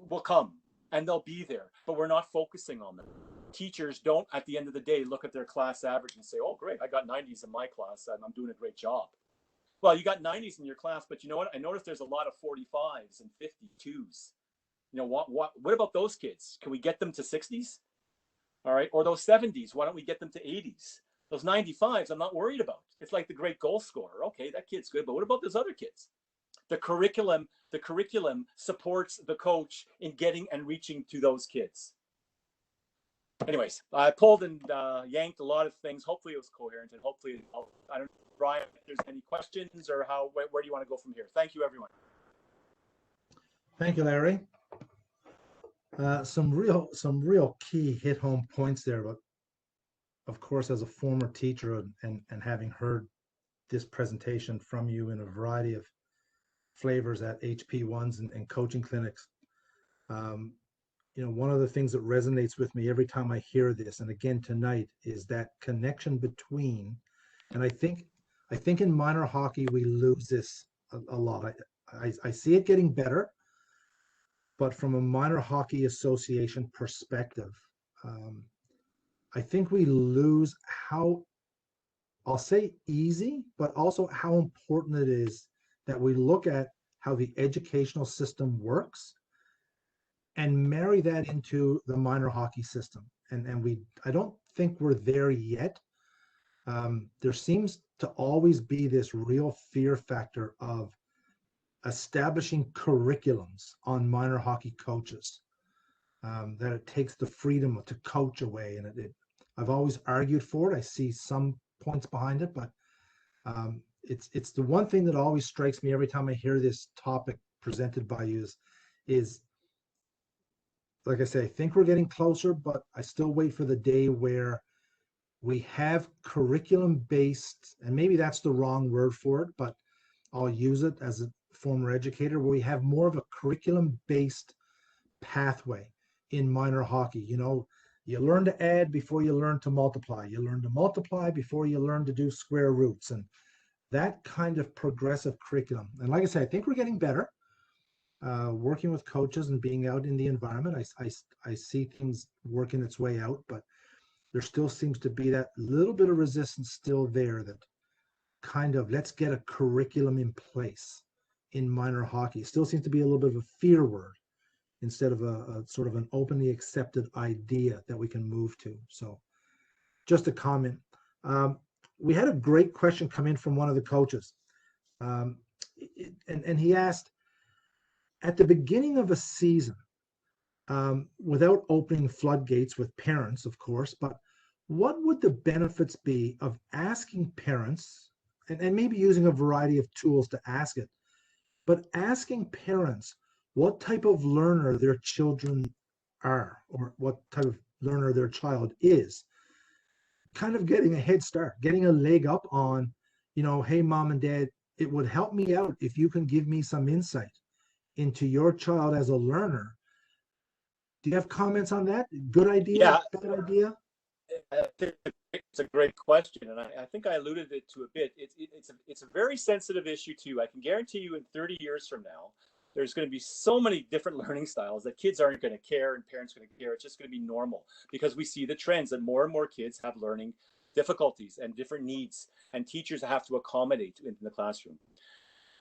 will come and they'll be there, but we're not focusing on them. Teachers don't, at the end of the day, look at their class average and say, oh, great, I got 90s in my class. I'm doing a great job. Well, you got 90s in your class, but you know what? I noticed there's a lot of 45s and 52s. What about those kids? Can we get them to 60s? All right. Or those 70s. Why don't we get them to 80s? Those 95s, I'm not worried about. It's like the great goal scorer. Okay, that kid's good, but what about those other kids? The curriculum supports the coach in getting and reaching to those kids. Anyways, I pulled and yanked a lot of things. Hopefully it was coherent, and hopefully, I don't know, Brian, if there's any questions or where do you want to go from here? Thank you, everyone. Thank you, Larry. Some real key hit home points there. But of course, as a former teacher and having heard this presentation from you in a variety of flavors at HP1s and coaching clinics, um, one of the things that resonates with me every time I hear this, and again tonight, is that connection between, and I think in minor hockey we lose this a lot. I see it getting better, but from a minor hockey association perspective, um, I think we lose how, I'll say easy, but also how important it is that we look at how the educational system works and marry that into the minor hockey system. And I don't think we're there yet. There seems to always be this real fear factor of establishing curriculums on minor hockey coaches, that it takes the freedom to coach away. And I've always argued for it. I see some points behind it, but it's the one thing that always strikes me every time I hear this topic presented by you is like I say, I think we're getting closer, but I still wait for the day where we have curriculum based, and maybe that's the wrong word for it, but I'll use it as a former educator, where we have more of a curriculum based pathway in minor hockey. You learn to add before you learn to multiply. You learn to multiply before you learn to do square roots, and that kind of progressive curriculum. And like I said, I think we're getting better. Working with coaches and being out in the environment, I see things working its way out, but there still seems to be that little bit of resistance still there, that kind of, let's get a curriculum in place in minor hockey. It still seems to be a little bit of a fear word instead of a sort of an openly accepted idea that we can move to. So just a comment. We had a great question come in from one of the coaches. And he asked, at the beginning of a season, without opening floodgates with parents, of course, but what would the benefits be of asking parents, and maybe using a variety of tools to ask it, but asking parents what type of learner their children are, or what type of learner their child is, kind of getting a head start, getting a leg up on, hey, mom and dad, it would help me out if you can give me some insight into your child as a learner. Do you have comments on that? Good idea? Yeah. Bad idea? I think it's a great question, and I think I alluded it to a bit. It's a very sensitive issue too. I can guarantee you, in 30 years from now, there's going to be so many different learning styles that kids aren't going to care and parents are going to care. It's just going to be normal, because we see the trends that more and more kids have learning difficulties and different needs, and teachers have to accommodate in the classroom.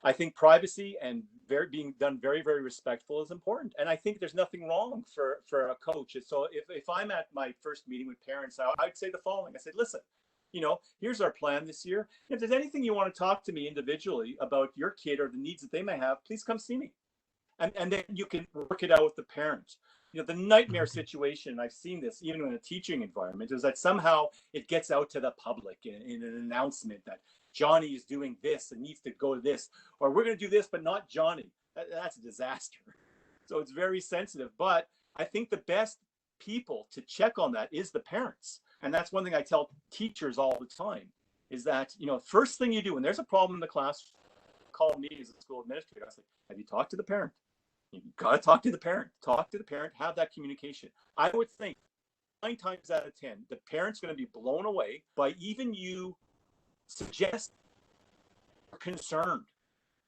I think privacy and being done very, very respectful is important. And I think there's nothing wrong for a coach. So if I'm at my first meeting with parents, I'd say the following. I said, listen, here's our plan this year. If there's anything you want to talk to me individually about your kid or the needs that they may have, please come see me. And then you can work it out with the parent. The nightmare situation, I've seen this even in a teaching environment, is that somehow it gets out to the public in an announcement that Johnny is doing this and needs to go to this, or we're going to do this, but not Johnny. That's a disaster. So it's very sensitive. But I think the best people to check on that is the parents. And that's one thing I tell teachers all the time, is that, first thing you do when there's a problem in the class, call me as a school administrator. I say, have you talked to the parent? You got to talk to the parent. Talk to the parent. Have that communication. I would think 9 times out of 10, the parent's going to be blown away by even you suggest concerned,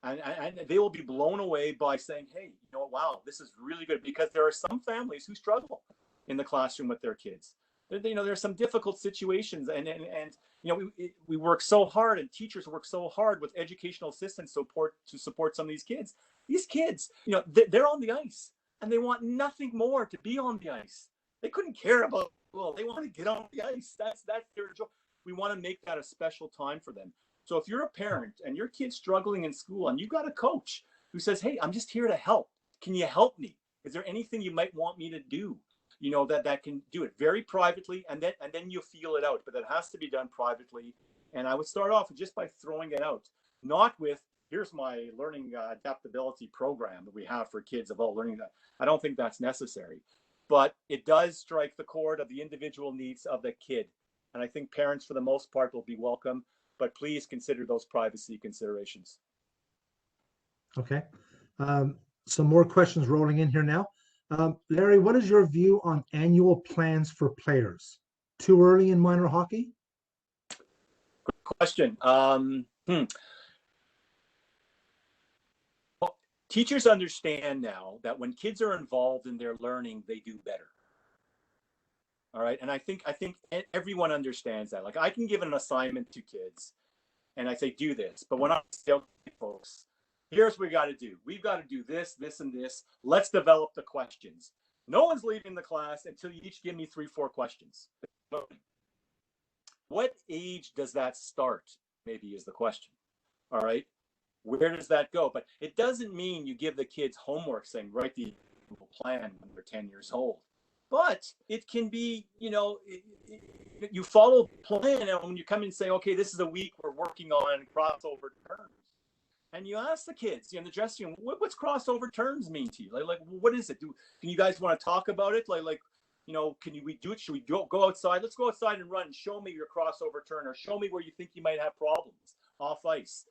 and they will be blown away by saying, hey, wow, this is really good, because there are some families who struggle in the classroom with their kids. There are some difficult situations, and we work so hard, and teachers work so hard with educational assistants to support some of these kids. These kids, they're on the ice, and they want nothing more to be on the ice. They couldn't care about, they want to get on the ice. That's their job. We want to make that a special time for them. So if you're a parent and your kid's struggling in school, and you've got a coach who says, hey, I'm just here to help. Can you help me? Is there anything you might want me to do? That can do it very privately, and then you feel it out. But that has to be done privately. And I would start off just by throwing it out, not with, here's my learning adaptability program that we have for kids about learning that. I don't think that's necessary, but it does strike the chord of the individual needs of the kid. And I think parents, for the most part, will be welcome, but please consider those privacy considerations. Okay. Some more questions rolling in here now. Larry, what is your view on annual plans for players? Too early in minor hockey? Good question. Well, teachers understand now that when kids are involved in their learning, they do better. All right. And I think everyone understands that. Like, I can give an assignment to kids and I say, do this. But when I say, okay, folks, here's what we got to do. We've got to do this, this, and this. Let's develop the questions. No one's leaving the class until you each give me 3-4 questions. What age does that start? Maybe is the question. All right. Where does that go? But it doesn't mean you give the kids homework saying, write the plan when they're 10 years old. But it can be, you follow the plan, and when you come and say, okay, this is a week we're working on crossover terms, and you ask the kids in the dressing room, what's crossover terms mean to you? Like what is it? Can you guys want to talk about it? Can we do it? Should we go outside? Let's go outside and run and show me your crossover turn, or show me where you think you might have problems off ice.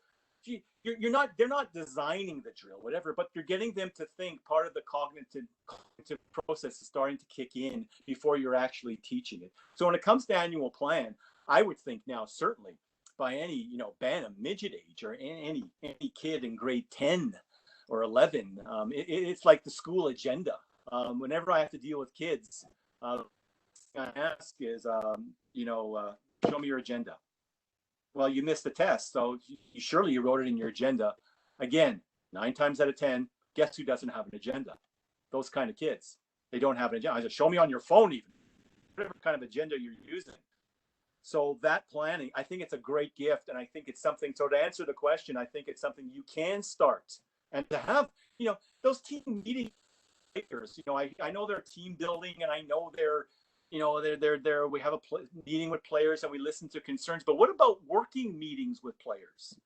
They're not designing the drill, whatever, but you're getting them to think. Part of the cognitive process is starting to kick in before you're actually teaching it. So when it comes to annual plan, I would think now, certainly by any, Bantam midget age, or any kid in grade 10 or 11, it's like the school agenda. Whenever I have to deal with kids, I ask is, show me your agenda. Well, you missed the test, so surely you wrote it in your agenda. Again, 9 times out of 10, guess who doesn't have an agenda? Those kind of kids. They don't have an agenda. I said, show me on your phone even, whatever kind of agenda you're using. So that planning, I think it's a great gift, and I think it's something, so to answer the question, I think it's something you can start. And to have, those team meetings, I know they're team building, and I know they're, we have a meeting with players and we listen to concerns, but what about working meetings with players?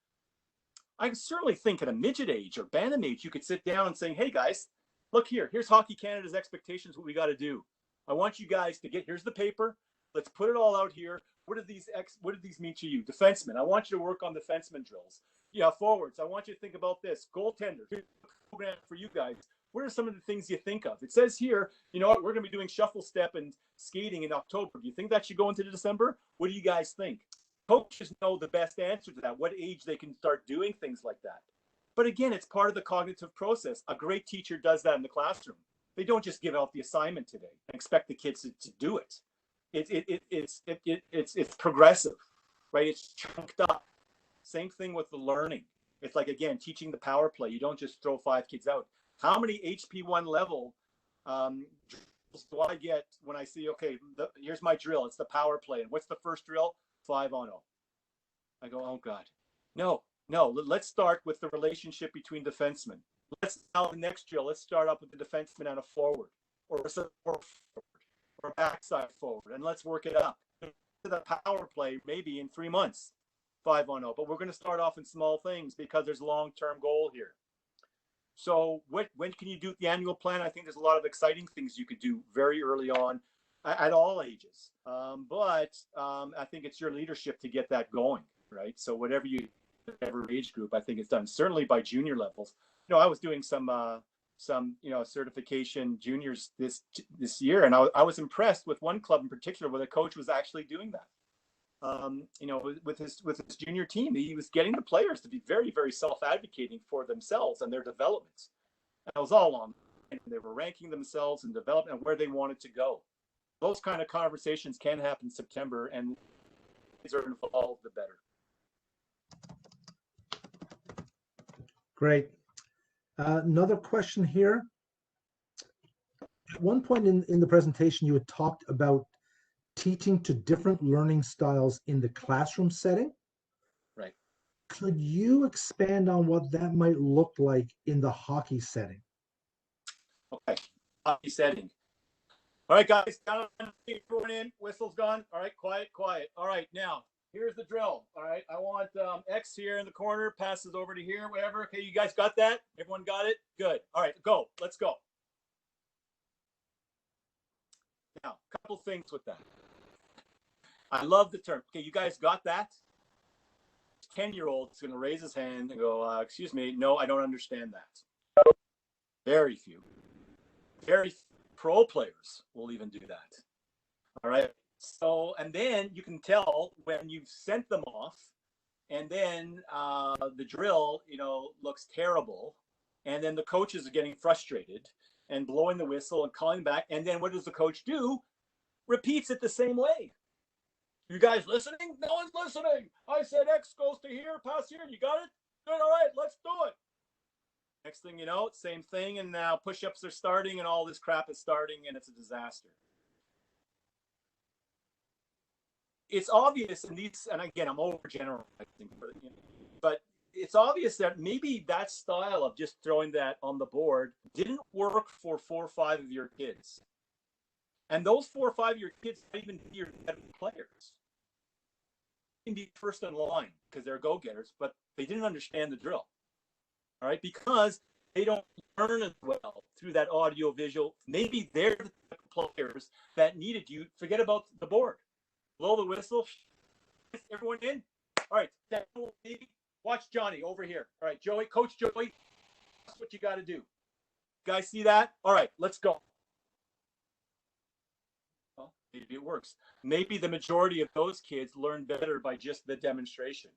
I certainly think at a midget age or bantam age, you could sit down and say, hey guys, look here's Hockey Canada's expectations, what we got to do. I want you guys to here's the paper. Let's put it all out here. What do these mean to you? Defensemen, I want you to work on defenseman drills. Yeah, forwards, I want you to think about this. Goaltender, here's the program for you guys. What are some of the things you think of? It says here, we're going to be doing shuffle step and skating in October. Do you think that should go into December? What do you guys think? Coaches know the best answer to that, what age they can start doing things like that. But again, it's part of the cognitive process. A great teacher does that in the classroom. They don't just give out the assignment today and expect the kids to do it. It's progressive, right? It's chunked up. Same thing with the learning. It's like, again, teaching the power play. You don't just throw 5 kids out. How many HP1 level drills do I get when I see, okay, here's my drill. It's the power play. And what's the first drill? 5-on-0. I go, oh, God. No. Let's start with the relationship between defensemen. Now the next drill, let's start up with the defenseman and a forward, or a support forward, or a backside forward, and let's work it up. The power play maybe in 3 months, 5-on-0. But we're going to start off in small things because there's long-term goal here. So when can you do the annual plan? I think there's a lot of exciting things you could do very early on at all ages. But I think it's your leadership to get that going, right? So whatever age group, I think it's done. Certainly by junior levels. I was doing some certification juniors this year, and I was impressed with one club in particular where the coach was actually doing that. With his junior team, he was getting the players to be very, very self-advocating for themselves and their development. And it was all on, and they were ranking themselves and development and where they wanted to go. Those kind of conversations can happen in September, and kids are involved, the better. Great. Another question here. At one point in the presentation, you had talked about teaching to different learning styles in the classroom setting. Right. Could you expand on what that might look like in the hockey setting? Okay, hockey setting. All right, guys, everyone in, whistle's gone. All right, quiet. All right, now, here's the drill. All right, I want X here in the corner, passes over to here, whatever. Okay, you guys got that? Everyone got it? Good. All right, go. Let's go. Now, a couple things with that. I love the term. Okay, you guys got that? 10-year-old is going to raise his hand and go, excuse me, no, I don't understand that. Very few. Very few pro players will even do that. All right. So, and then you can tell when you've sent them off and then the drill, looks terrible. And then the coaches are getting frustrated and blowing the whistle and calling back. And then what does the coach do? Repeats it the same way. You guys listening? No one's listening. I said X goes to here, pass here. You got it? Good. All right, let's do it. Next thing you know, same thing. And now push-ups are starting and all this crap is starting and it's a disaster. It's obvious in these, and again, I'm overgeneralizing, but it's obvious that maybe that style of just throwing that on the board didn't work for 4 or 5 of your kids. And those 4 or 5 of your kids might even be your better players. They can be first in line because they're go-getters, but they didn't understand the drill. All right, because they don't learn as well through that audio visual. Maybe they're the type of players that needed you. Forget about the board. Blow the whistle. Everyone in. All right, baby. Watch Johnny over here. All right, Joey, Coach Joey. That's what you got to do. Guys, see that? All right, let's go. Well, maybe it works. Maybe the majority of those kids learn better by just the demonstration.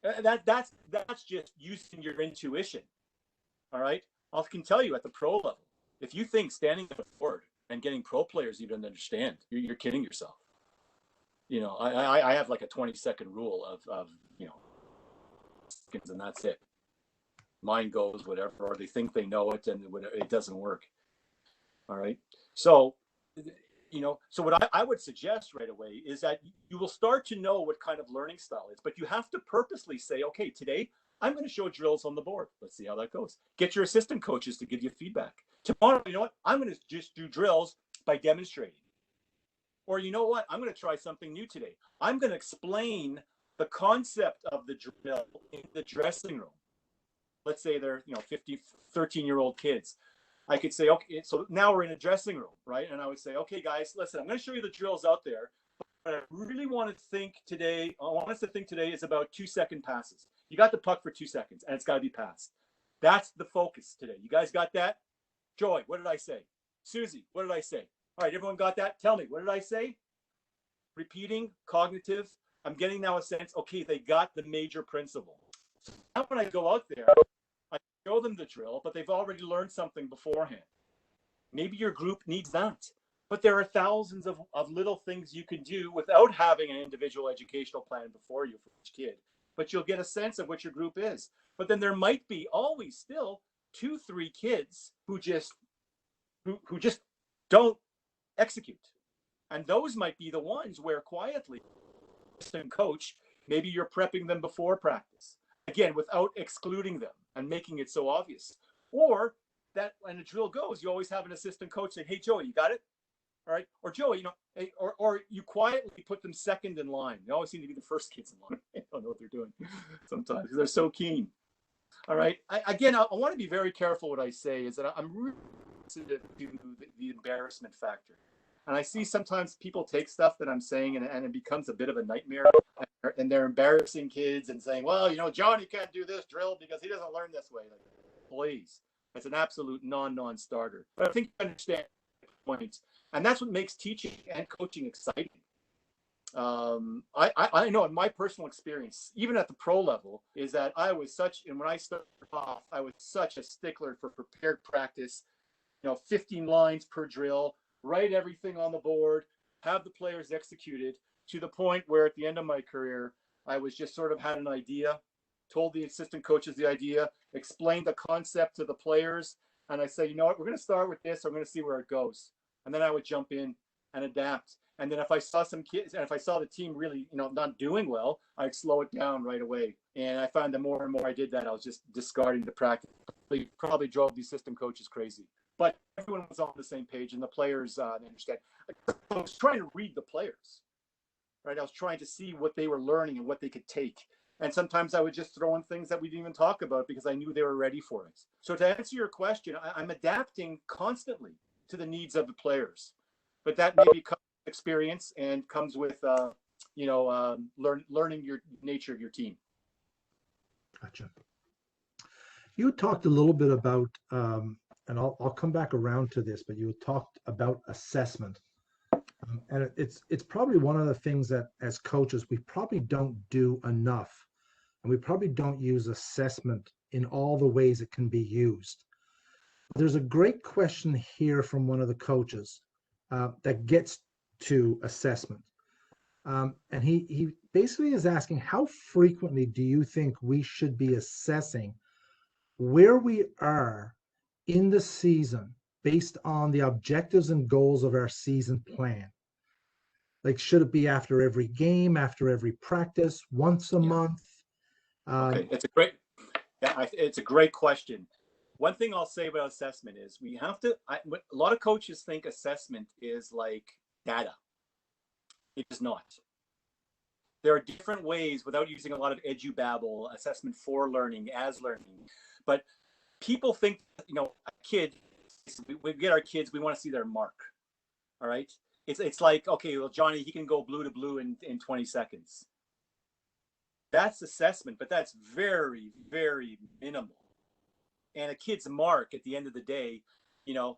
That's just using your intuition. All right. I can tell you at the pro level, if you think standing on the board and getting pro players even understand, you're kidding yourself. I have like a 20-second rule of seconds, and that's it. Mine goes whatever, or they think they know it and it doesn't work. All right. So, so what I would suggest right away is that you will start to know what kind of learning style is, but you have to purposely say, okay, today I'm going to show drills on the board. Let's see how that goes. Get your assistant coaches to give you feedback. Tomorrow, you know what? I'm going to just do drills by demonstrating. Or you know what? I'm going to try something new today. I'm going to explain the concept of the drill in the dressing room. Let's say they're, 13-year-old kids. I could say, okay, so now we're in a dressing room, right? And I would say, okay, guys, listen, I'm going to show you the drills out there. But I really want us to think today is about 2-second passes. You got the puck for 2 seconds, and it's got to be passed. That's the focus today. You guys got that? Joy, what did I say? Susie, what did I say? All right, everyone got that? Tell me, what did I say? Repeating, cognitive. I'm getting now a sense, okay, they got the major principle. So now when I go out there, I show them the drill, but they've already learned something beforehand. Maybe your group needs that. But there are thousands of little things you can do without having an individual educational plan before you for each kid. But you'll get a sense of what your group is. But then there might be always still 2-3 kids who just don't execute. And those might be the ones where quietly, assistant coach, maybe you're prepping them before practice. Again, without excluding them and making it so obvious. Or that when a drill goes, you always have an assistant coach say, hey, Joey, you got it? All right. Or Joey, or you quietly put them second in line. They always seem to be the first kids in line. I don't know what they're doing sometimes because they're so keen. All right. I want to be very careful what I say is that I'm really sensitive to the embarrassment factor. And I see sometimes people take stuff that I'm saying and it becomes a bit of a nightmare. And they're embarrassing kids and saying, well, Johnny can't do this drill because he doesn't learn this way. Like, please. That's an absolute non-starter. But I think you understand the points. And that's what makes teaching and coaching exciting. I know in my personal experience, even at the pro level, is that when I started off, I was such a stickler for prepared practice, 15 lines per drill, write everything on the board, have the players executed to the point where at the end of my career, I was just sort of had an idea, told the assistant coaches the idea, explained the concept to the players. And I say, you know what, we're going to start with this. I'm going to see where it goes. And then I would jump in and adapt. And then if I saw some kids, and if I saw the team really, not doing well, I'd slow it down right away. And I found that more and more I did that, I was just discarding the practice. Probably drove the assistant coaches crazy. But everyone was on the same page, and the players understand. I was trying to read the players. right? I was trying to see what they were learning and what they could take. And sometimes I would just throw in things that we didn't even talk about because I knew they were ready for it. So to answer your question, I'm adapting constantly to the needs of the players, but that maybe comes with experience and comes with, learning your nature of your team. Gotcha. You talked a little bit about, and I'll come back around to this, but you talked about assessment. And it's probably one of the things that as coaches, we probably don't do enough. And we probably don't use assessment in all the ways it can be used. There's a great question here from one of the coaches that gets to assessment. And he basically is asking, how frequently do you think we should be assessing where we are in the season based on the objectives and goals of our season plan? Like, should it be after every game, after every practice, once a month? Okay, it's a great question. One thing I'll say about assessment is we have to, a lot of coaches think assessment is like data. It is not. There are different ways, without using a lot of edubabble, assessment for learning, as learning. But people think, a kid, we get our kids, we want to see their mark. All right. It's like, okay, well, Johnny, he can go blue to blue in 20 seconds. That's assessment, but that's very, very minimal. And a kid's mark at the end of the day, a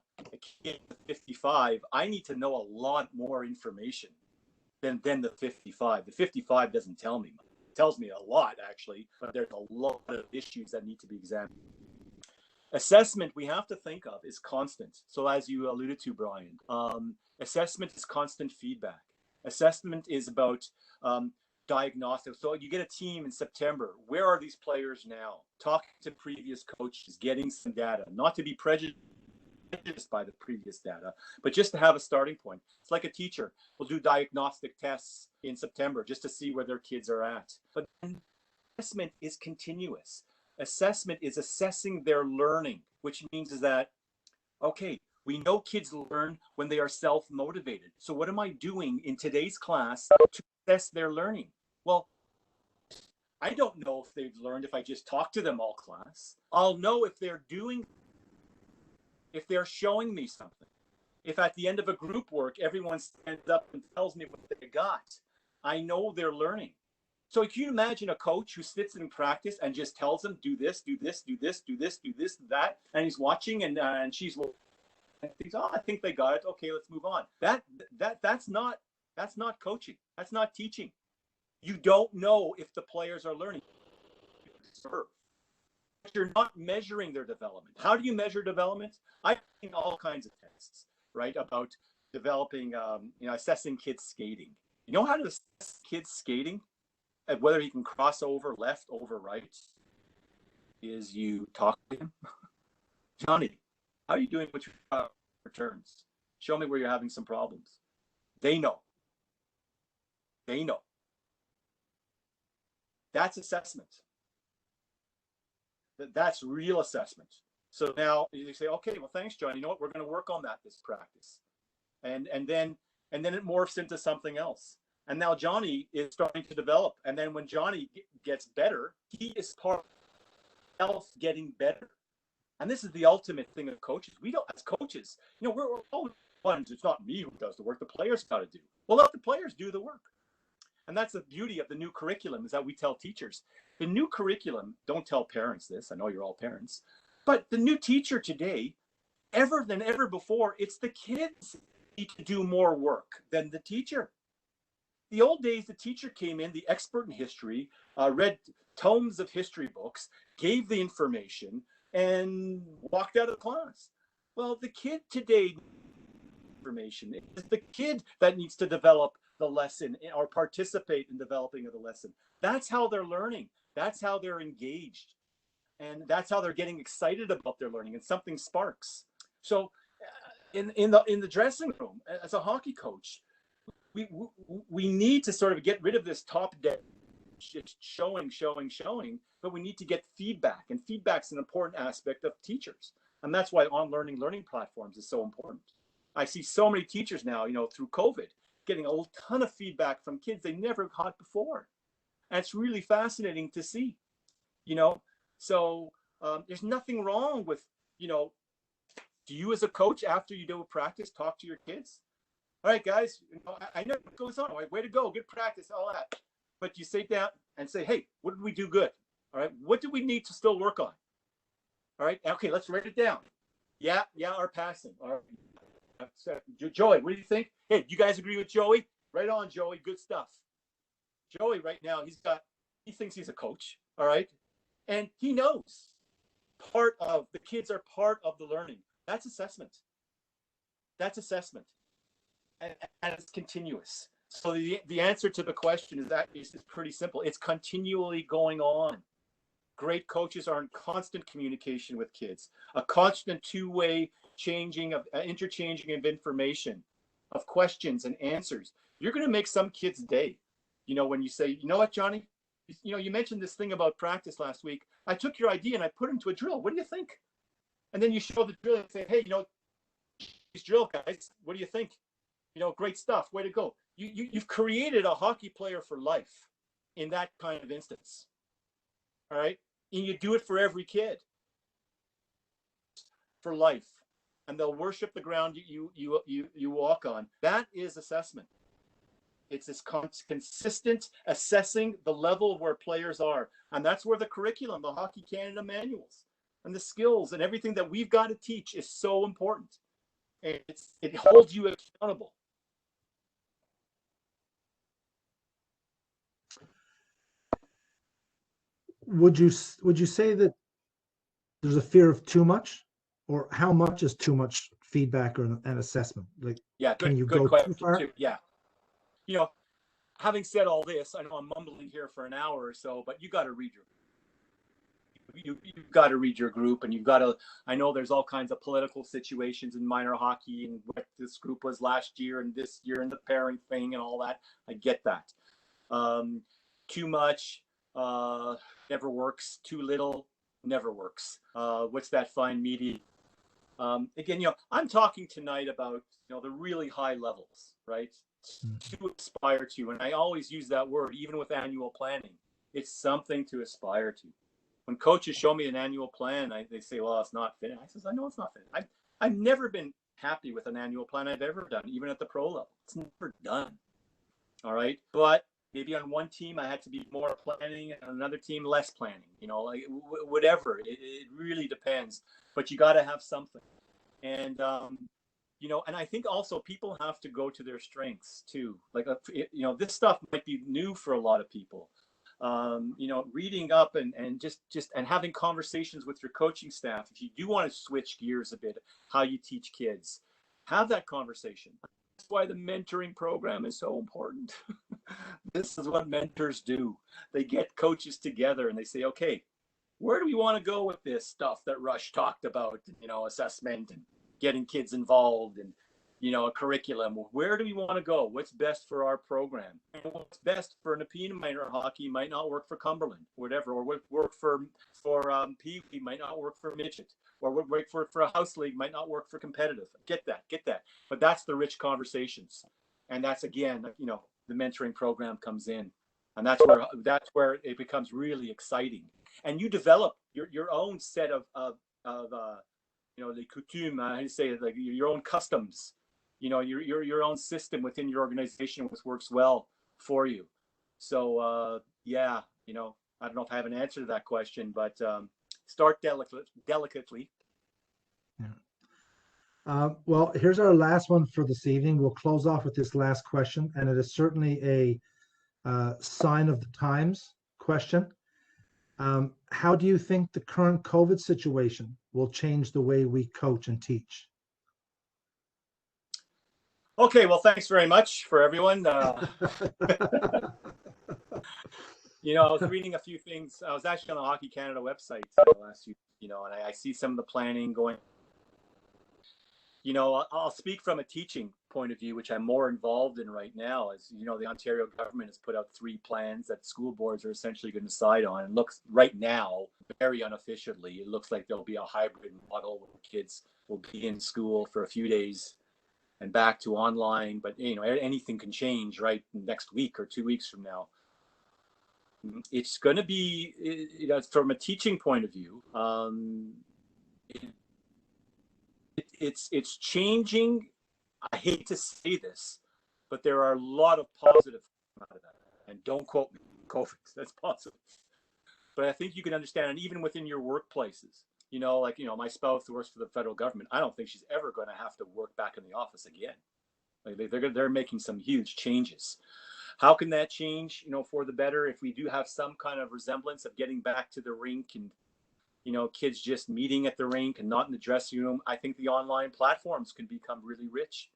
kid with 55, I need to know a lot more information than the 55. The 55 doesn't tell me much. It tells me a lot, actually, but there's a lot of issues that need to be examined. Assessment we have to think of is constant. So as you alluded to, Brian, assessment is constant feedback. Assessment is about diagnostic. So you get a team in September. Where are these players now? Talking to previous coaches, getting some data, not to be prejudiced by the previous data, but just to have a starting point. It's like a teacher will do diagnostic tests in September just to see where their kids are at. But assessment is continuous. Assessment is assessing their learning, which means is that, okay, we know kids learn when they are self-motivated. So what am I doing in today's class to assess their learning? Well, I don't know if they've learned if I just talk to them all class. I'll know if they're doing, if they're showing me something. If at the end of a group work, everyone stands up and tells me what they got, I know they're learning. So can you imagine a coach who sits in practice and just tells them, do this, do this, do this, do this, do this, that, and he's watching and she's, well, I think they got it. Okay, let's move on. That's not coaching. That's not teaching. You don't know if the players are learning. You're not measuring their development. How do you measure development? I think all kinds of tests, right? About developing, assessing kids skating. You know how to assess kids skating? And whether he can cross over left, over right, is you talk to him. Johnny, how are you doing with your returns? Show me where you're having some problems. They know. That's assessment. That's real assessment. So now you say, okay, well, thanks, John. You know what? We're going to work on that this practice. And then it morphs into something else. And now Johnny is starting to develop. And then when Johnny gets better, he is part of himself getting better. And this is the ultimate thing of coaches. We don't, as coaches, we're always ones. It's not me who does the work. The players got to do. Well, let the players do the work. And that's the beauty of the new curriculum, is that we tell teachers. The new curriculum, don't tell parents this. I know you're all parents. But the new teacher today, ever than ever before, it's the kids need to do more work than the teacher. The old days, the teacher came in, the expert in history, read tomes of history books, gave the information, and walked out of class. Well, the kid today, information. It's the kid that needs to develop the lesson or participate in developing of the lesson. That's how they're learning. That's how they're engaged. And that's how they're getting excited about their learning, and something sparks. So in the dressing room, as a hockey coach, we need to sort of get rid of this top-down showing, but we need to get feedback, and feedback's an important aspect of teachers. And that's why learning platforms is so important. I see so many teachers now, through COVID, getting a ton of feedback from kids they never caught before. And it's really fascinating to see, you know. So there's nothing wrong with, you know, do you as a coach, after you do a practice, talk to your kids? All right, guys, you know, I know what goes on. Way to go, good practice, all that. But you sit down and say, hey, what did we do good? All right, what do we need to still work on? All right, okay, let's write it down. Yeah, our passing. All right. Joey, what do you think? Hey, you guys agree with Joey? Right on, Joey, good stuff. Joey right now, he thinks he's a coach, all right? And he knows the kids are part of the learning. That's assessment. And it's continuous. So the answer to the question is pretty simple. It's continually going on. Great coaches are in constant communication with kids, a constant two-way interchanging of information, of questions and answers. You're going to make some kid's day. You know, when you say, you know what, Johnny, you know, you mentioned this thing about practice last week. I took your idea and I put it into a drill. What do you think? And then you show the drill and say, hey, you know, these drill guys, what do you think? You know, great stuff. Way to go. You've created a hockey player for life in that kind of instance. All right. And you do it for every kid for life. And they'll worship the ground you walk on. That is assessment. It's this consistent assessing the level of where players are. And that's where the curriculum, the Hockey Canada manuals, and the skills and everything that we've got to teach is so important. And it holds you accountable. Would you say that there's a fear of too much, or how much is too much feedback or an assessment? Like, yeah, can you good go question too far? too. Yeah, you know, having said all this, I know I'm mumbling here for an hour or so, but you got to read you've got to read your group, and you've got to. I know there's all kinds of political situations in minor hockey, and what this group was last year and this year, and the pairing thing and all that. I get that. Too much never works. Too little never works. What's that fine medium? Again, you know, I'm talking tonight about, you know, the really high levels, right? To aspire to, and I always use that word, even with annual planning. It's something to aspire to. When coaches show me an annual plan, they say, well, it's not fit. I says, I know it's not fit. I've never been happy with an annual plan I've ever done, even at the pro level. It's never done. All right. But maybe on one team, I had to be more planning, and on another team, less planning, you know, like whatever. It really depends, but you got to have something. And, you know, and I think also people have to go to their strengths too. Like, you know, this stuff might be new for a lot of people. You know, reading up and just and having conversations with your coaching staff. If you do want to switch gears a bit, how you teach kids, have that conversation. That's why the mentoring program is so important. This is what mentors do. They get coaches together and they say, okay, where do we want to go with this stuff that Ruch talked about, you know, assessment and getting kids involved and, you know, a curriculum. Where do we want to go? What's best for our program? And what's best for Nepean minor hockey might not work for Cumberland, whatever, or what work for Pee Wee might not work for Midget, or what work for a house league might not work for competitive. Get that. But that's the rich conversations. And that's, again, you know, the mentoring program comes in. And that's where it becomes really exciting. And you develop your own set of you know, les coutumes, how do you say it, like your own customs, you know, your own system within your organization, which works well for you. So yeah, you know, I don't know if I have an answer to that question, but start delicately. Yeah. Well, here's our last one for this evening. We'll close off with this last question, and it is certainly a sign of the times question. How do you think the current COVID situation will change the way we coach and teach? Okay, well, thanks very much for everyone. You know, I was reading a few things. I was actually on the Hockey Canada website last week, you know, and I see some of the planning going. You know, I'll speak from a teaching point of view, which I'm more involved in right now. As you know, the Ontario government has put out 3 plans that school boards are essentially going to decide on. And looks right now, very unofficially, it looks like there'll be a hybrid model where kids will be in school for a few days and back to online. But anything can change right next week or 2 weeks from now. It's going to be, from a teaching point of view, it's changing. I hate to say this, but there are a lot of positive out of that. And don't quote me, COVID, that's positive. But I think you can understand, and even within your workplaces, my spouse who works for the federal government, I don't think she's ever going to have to work back in the office again. Like they're making some huge changes. How can that change, for the better, if we do have some kind of resemblance of getting back to the rink and, kids just meeting at the rink and not in the dressing room? I think the online platforms can become really rich.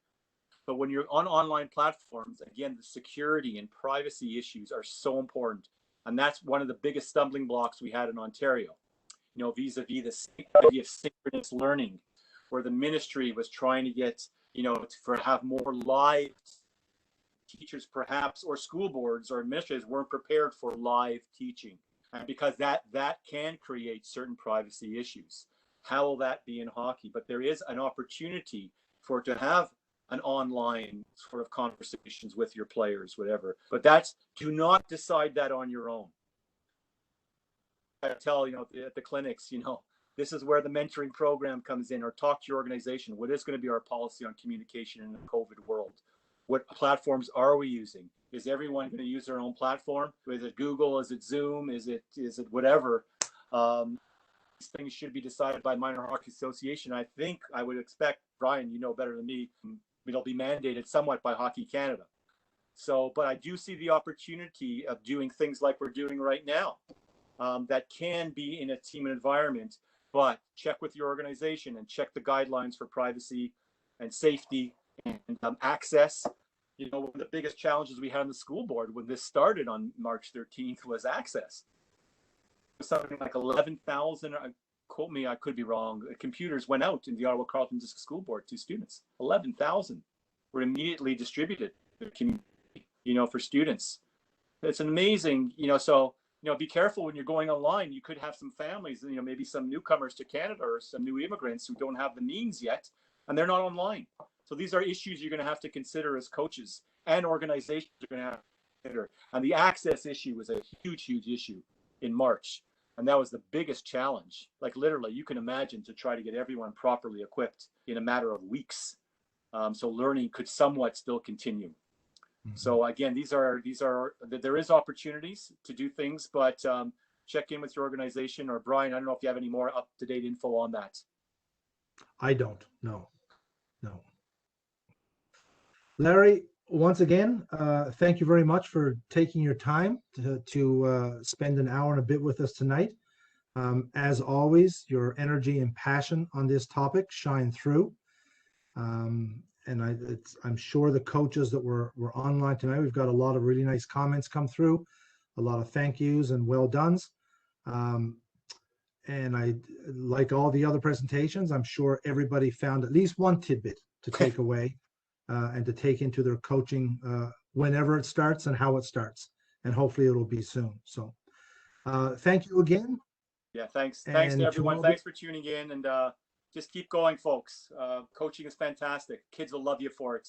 But when you're on online platforms, again, the security and privacy issues are so important. And that's one of the biggest stumbling blocks we had in Ontario, vis-a-vis the idea of synchronous learning, where the ministry was trying to get, have more live teachers perhaps, or school boards or administrators weren't prepared for live teaching. And because that can create certain privacy issues. How will that be in hockey? But there is an opportunity for it to have an online sort of conversations with your players, whatever. But do not decide that on your own. I tell, at the clinics, this is where the mentoring program comes in, or talk to your organization. What is going to be our policy on communication in the COVID world? What platforms are we using? Is everyone going to use their own platform? Is it Google? Is it Zoom? Is it whatever? These things should be decided by Minor Hockey Association. I think I would expect, Brian, you know better than me, it'll be mandated somewhat by Hockey Canada. So, but I do see the opportunity of doing things like we're doing right now, that can be in a team environment, but check with your organization and check the guidelines for privacy and safety and access. One of the biggest challenges we had on the school board when this started on March 13th was access. Something like 11,000, quote me, I could be wrong, computers went out in the Ottawa Carleton District School Board to students. 11,000 were immediately distributed, for students. It's an amazing, so, be careful when you're going online. You could have some families, maybe some newcomers to Canada or some new immigrants who don't have the means yet, and they're not online. So these are issues you're going to have to consider as coaches, and organizations are going to have to consider. And the access issue was a huge, huge issue in March. And that was the biggest challenge. Like literally, you can imagine, to try to get everyone properly equipped in a matter of weeks. So learning could somewhat still continue. Mm-hmm. So again, there is opportunities to do things, but check in with your organization. Or Brian, I don't know if you have any more up-to-date info on that. I don't. No. Larry, once again, thank you very much for taking your time to spend an hour and a bit with us tonight. As always, your energy and passion on this topic shine through. And I'm sure the coaches that were online tonight, we've got a lot of really nice comments come through, a lot of thank yous and well dones. And I, like all the other presentations, I'm sure everybody found at least one tidbit to take away. And to take into their coaching whenever it starts and how it starts. And hopefully it'll be soon. So thank you again. Yeah, thanks. Thanks to everyone. Thanks for tuning in, and just keep going, folks. Coaching is fantastic. Kids will love you for it.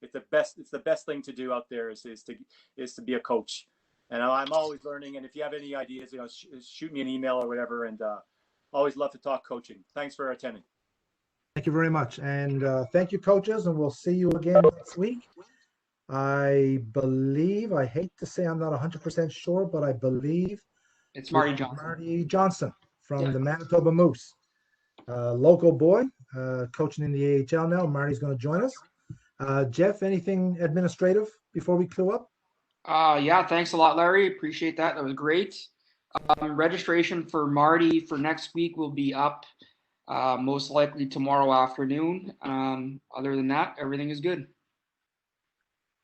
It's the best thing to do out there is to be a coach. And I'm always learning. And if you have any ideas, shoot me an email or whatever. And always love to talk coaching. Thanks for attending. Thank you very much. And thank you, coaches, and we'll see you again next week. I believe, I hate to say I'm not 100% sure, but I believe it's Marty Johnson. Marty Johnson from the Manitoba Moose. Local boy, coaching in the AHL now. Marty's going to join us. Jeff, anything administrative before we clue up? Yeah, thanks a lot, Larry. Appreciate that. That was great. Registration for Marty for next week will be up most likely tomorrow afternoon. Other than that, everything is good.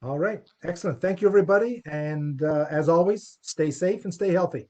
All right. Excellent. Thank you, everybody. And as always, stay safe and stay healthy.